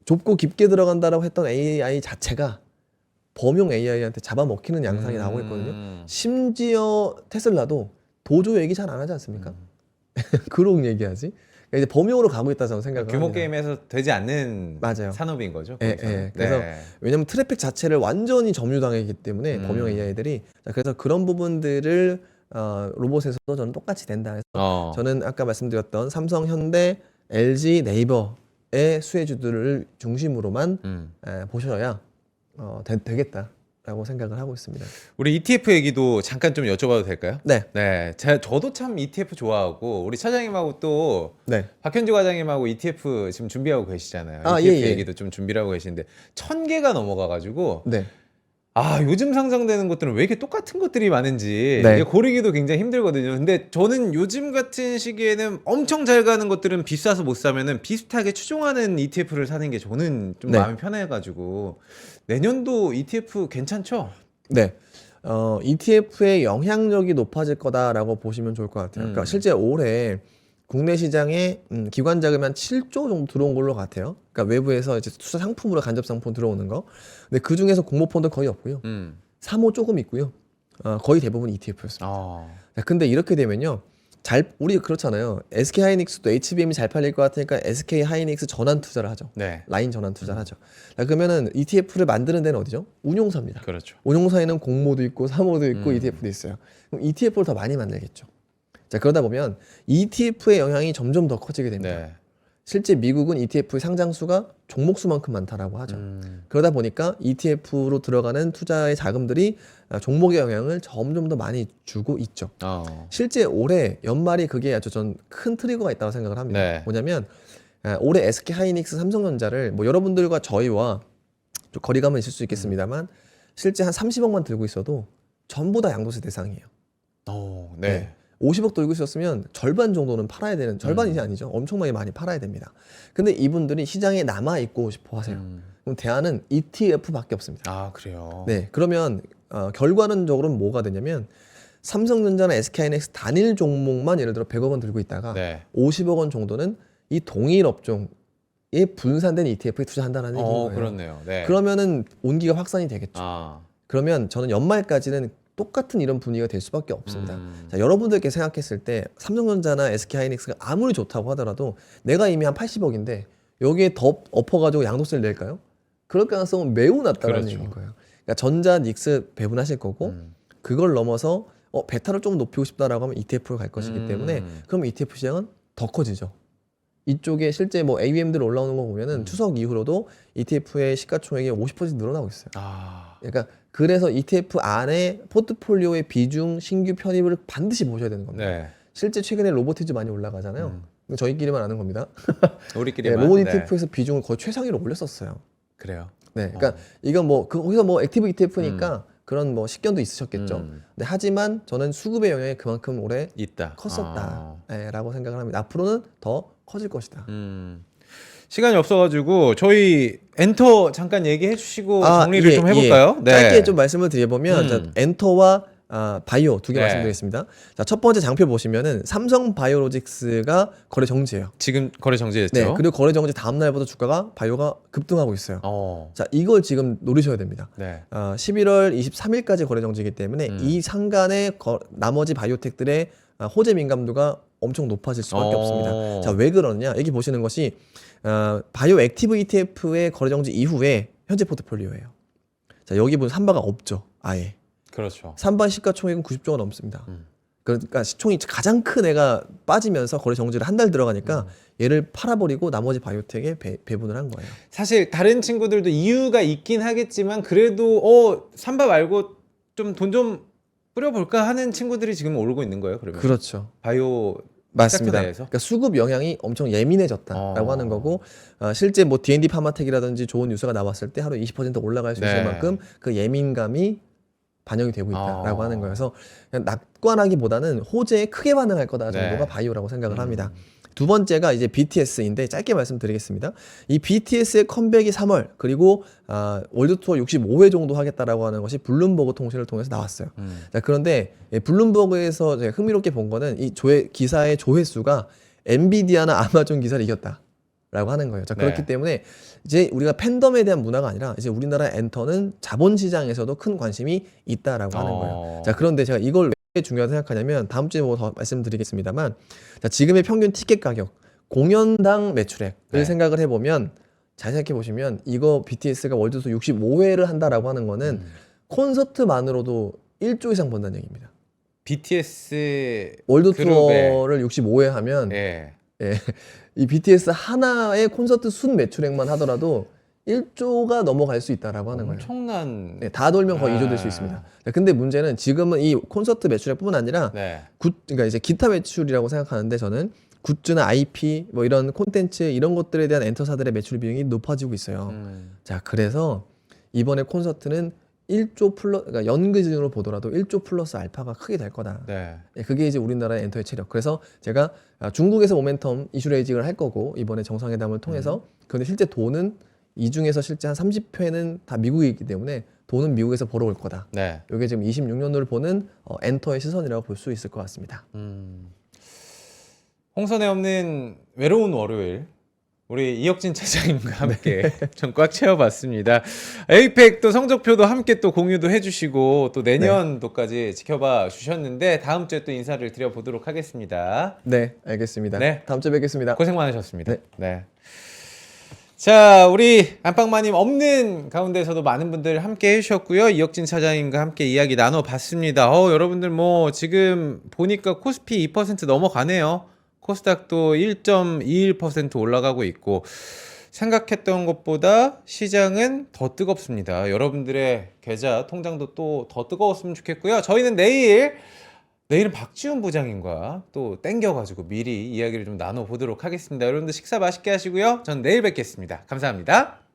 좁고 깊게 들어간다라고 했던 AI 자체가 범용 AI한테 잡아먹히는 양상이 나오고 있거든요. 심지어 테슬라도 도조 얘기 잘 안 하지 않습니까? 그런 얘기하지. 그러니까 이제 범용으로 가고 있다 저는 생각을 규모 합니다. 게임에서 되지 않는 맞아요. 산업인 거죠. 예, 거기서는. 예. 그래서 왜냐면 트래픽 자체를 완전히 점유당했기 때문에 범용 AI들이 그래서 그런 부분들을 로봇에서도 저는 똑같이 된다 해서 저는 아까 말씀드렸던 삼성, 현대, LG, 네이버의 수혜주들을 중심으로만 보셔야 되겠다라고 생각을 하고 있습니다. 우리 ETF 얘기도 잠깐 좀 여쭤봐도 될까요? 네. 네, 저도 참 ETF 좋아하고 우리 차장님하고 또 네. 박현주 과장님하고 ETF 지금 준비하고 계시잖아요. 아, ETF 예. 얘기도 좀 준비를 하고 계시는데 1000개가 넘어가가지고 네. 요즘 상장되는 것들은 왜 이렇게 똑같은 것들이 많은지 네. 이게 고르기도 굉장히 힘들거든요. 근데 저는 요즘 같은 시기에는 엄청 잘 가는 것들은 비싸서 못 사면은 비슷하게 추종하는 ETF를 사는 게 저는 좀 네. 마음이 편해가지고 내년도 ETF 괜찮죠? 네. ETF의 영향력이 높아질 거다라고 보시면 좋을 것 같아요. 그러니까 실제 올해 국내 시장에 기관 자금이 한 7조 정도 들어온 걸로 같아요. 그러니까 외부에서 이제 투자 상품으로 간접 상품 들어오는 거. 근데 그 중에서 공모펀드 거의 없고요. 사모 조금 있고요. 거의 대부분 ETF였습니다. 근데 이렇게 되면요. 우리 그렇잖아요. SK 하이닉스도 HBM이 잘 팔릴 것 같으니까 SK 하이닉스 전환 투자를 하죠. 네. 라인 전환 투자를 하죠. 자, 그러면은 ETF를 만드는 데는 어디죠? 운용사입니다. 그렇죠. 운용사에는 공모도 있고 사모도 있고 ETF도 있어요. 그럼 ETF를 더 많이 만들겠죠. 자, 그러다 보면 ETF의 영향이 점점 더 커지게 됩니다. 네. 실제 미국은 ETF의 상장수가 종목수만큼 많다라고 하죠. 그러다 보니까 ETF로 들어가는 투자의 자금들이 종목의 영향을 점점 더 많이 주고 있죠. 실제 올해 연말이 그게 아주 전 큰 트리거가 있다고 생각을 합니다. 네. 뭐냐면 올해 SK 하이닉스, 삼성전자를 뭐 여러분들과 저희와 좀 거리감은 있을 수 있겠습니다만 실제 한 30억만 들고 있어도 전부 다 양도세 대상이에요. 네. 50억 들고 있었으면 절반 정도는 팔아야 되는, 절반이 아니죠. 엄청나게 많이 팔아야 됩니다. 근데 이분들이 시장에 남아 있고 싶어 하세요. 그럼 대안은 ETF밖에 없습니다. 아, 그래요. 네, 그러면 결과론적으로는 뭐가 되냐면 삼성전자나 SK하이닉스 단일 종목만 예를 들어 100억 원 들고 있다가 네. 50억 원 정도는 이 동일 업종에 분산된 ETF에 투자한다는 얘기인 거예요. 그렇네요. 네. 그러면은 온기가 확산이 되겠죠. 그러면 저는 연말까지는 똑같은 이런 분위기가 될 수밖에 없습니다. 자, 여러분들께 생각했을 때 삼성전자나 SK하이닉스가 아무리 좋다고 하더라도 내가 이미 한 80억인데 여기에 더 엎어가지고 양도세를 낼까요? 그럴 가능성은 매우 낮다는 그렇죠. 얘기인 거예요. 그러니까 전자, 닉스 배분하실 거고 그걸 넘어서 베타를 좀 높이고 싶다라고 하면 ETF로 갈 것이기 때문에 그럼 ETF 시장은 더 커지죠. 이쪽에 실제 뭐 AUM들 올라오는 거 보면은 추석 이후로도 ETF의 시가총액이 50% 늘어나고 있어요. 그러니까 그래서 ETF 안에 포트폴리오의 비중 신규 편입을 반드시 보셔야 되는 겁니다. 네. 실제 최근에 로보티즈 많이 올라가잖아요. 이거 저희끼리만 아는 겁니다. 우리끼리만. 네, 로봇 ETF에서 비중을 거의 최상위로 올렸었어요. 그래요. 네, 그러니까 이건 뭐 거기서 뭐 액티브 ETF니까 그런 뭐 식견도 있으셨겠죠. 네, 하지만 저는 수급의 영향이 그만큼 올해 있다. 컸었다라고 생각을 합니다. 앞으로는 더 커질 것이다. 시간이 없어가지고 저희 엔터 잠깐 얘기해 주시고 정리를 좀 해볼까요? 네. 짧게 좀 말씀을 드려보면 자, 엔터와 바이오 두 개 네. 말씀드리겠습니다. 자, 첫 번째 장표 보시면은 삼성 바이오로직스가 거래 정지예요. 지금 거래 정지됐죠? 네, 그리고 거래 정지 다음 날부터 주가가 바이오가 급등하고 있어요. 자, 이걸 지금 노리셔야 됩니다. 네. 11월 23일까지 거래 정지이기 때문에 이 상간의 나머지 바이오텍들의 호재 민감도가 엄청 높아질 수밖에 없습니다. 자, 왜 그러느냐? 여기 보시는 것이 바이오 액티브 ETF의 거래 정지 이후에 현재 포트폴리오예요. 자, 여기 보면 삼바가 없죠. 아예. 그렇죠. 삼바 시가총액은 90조가 넘습니다. 그러니까 시총이 가장 큰 애가 빠지면서 거래 정지를 한 달 들어가니까 얘를 팔아버리고 나머지 바이오텍에 배분을 한 거예요. 사실 다른 친구들도 이유가 있긴 하겠지만 그래도 삼바 말고 좀 돈 좀 뿌려볼까 하는 친구들이 지금 오르고 있는 거예요. 그러면 그렇죠. 바이오 맞습니다. 섹터 내에서? 그러니까 수급 영향이 엄청 예민해졌다라고 하는 거고 실제 뭐 D&D 파마텍이라든지 좋은 뉴스가 나왔을 때 하루 20% 올라갈 수 있을 네. 만큼 그 예민감이 반영이 되고 있다라고 하는 거예요. 그래서 그냥 낙관하기보다는 호재에 크게 반응할 거다 정도가 네. 바이오라고 생각을 합니다. 두 번째가 이제 BTS인데 짧게 말씀드리겠습니다. 이 BTS의 컴백이 3월 그리고 월드 투어 65회 정도 하겠다라고 하는 것이 블룸버그 통신을 통해서 나왔어요. 자, 그런데 블룸버그에서 제가 흥미롭게 본 거는 이 기사의 조회수가 엔비디아나 아마존 기사를 이겼다. 라고 하는 거예요. 자, 그렇기 네. 때문에 이제 우리가 팬덤에 대한 문화가 아니라 이제 우리나라 엔터는 자본시장에서도 큰 관심이 있다라고 하는 거예요. 자, 그런데 제가 이걸 왜 중요하다고 생각하냐면 다음 주에 뭐 더 말씀드리겠습니다만 자, 지금의 평균 티켓 가격, 공연당 매출액을 네. 생각을 해보면 잘 생각해 보시면 이거 BTS가 월드투어 65회를 한다라고 하는 거는 콘서트만으로도 1조 이상 번다는 얘기입니다. BTS 월드투어를 65회 하면 예. 이 BTS 하나의 콘서트 순 매출액만 하더라도 1조가 넘어갈 수 있다라고 하는 거예요. 엄청난 네, 다 돌면 거의 2조 될 수 있습니다. 근데 문제는 지금은 이 콘서트 매출액뿐만 아니라 네. 그러니까 이제 기타 매출이라고 생각하는데 저는 굿즈나 IP 뭐 이런 콘텐츠 이런 것들에 대한 엔터사들의 매출 비용이 높아지고 있어요. 자, 그래서 이번에 콘서트는 1조 플러스, 그러니까 연기준으로 보더라도 1조 플러스 알파가 크게 될 거다. 네. 그게 이제 우리나라의 엔터의 체력. 그래서 제가 중국에서 모멘텀 이슈 레이징을 할 거고 이번에 정상회담을 통해서 그런데 실제 돈은 이 중에서 실제 한 30회는 다 미국이기 때문에 돈은 미국에서 벌어올 거다. 네. 이게 지금 26년도를 보는 엔터의 시선이라고 볼 수 있을 것 같습니다. 홍선에 없는 외로운 월요일 우리 이혁진 차장님과 함께 좀 꽉 채워봤습니다. 에이펙 또 성적표도 함께 또 공유도 해주시고 또 내년도까지 지켜봐 주셨는데 다음 주에 또 인사를 드려보도록 하겠습니다. 네, 알겠습니다. 네. 다음 주에 뵙겠습니다. 고생 많으셨습니다. 네. 네. 자, 우리 안방마님 없는 가운데서도 많은 분들 함께 해주셨고요. 이혁진 차장님과 함께 이야기 나눠봤습니다. 여러분들 뭐 지금 보니까 코스피 2% 넘어가네요. 코스닥도 1.21% 올라가고 있고 생각했던 것보다 시장은 더 뜨겁습니다. 여러분들의 계좌, 통장도 또 더 뜨거웠으면 좋겠고요. 저희는 내일은 박지훈 부장님과 또 땡겨가지고 미리 이야기를 좀 나눠보도록 하겠습니다. 여러분들 식사 맛있게 하시고요. 전 내일 뵙겠습니다. 감사합니다.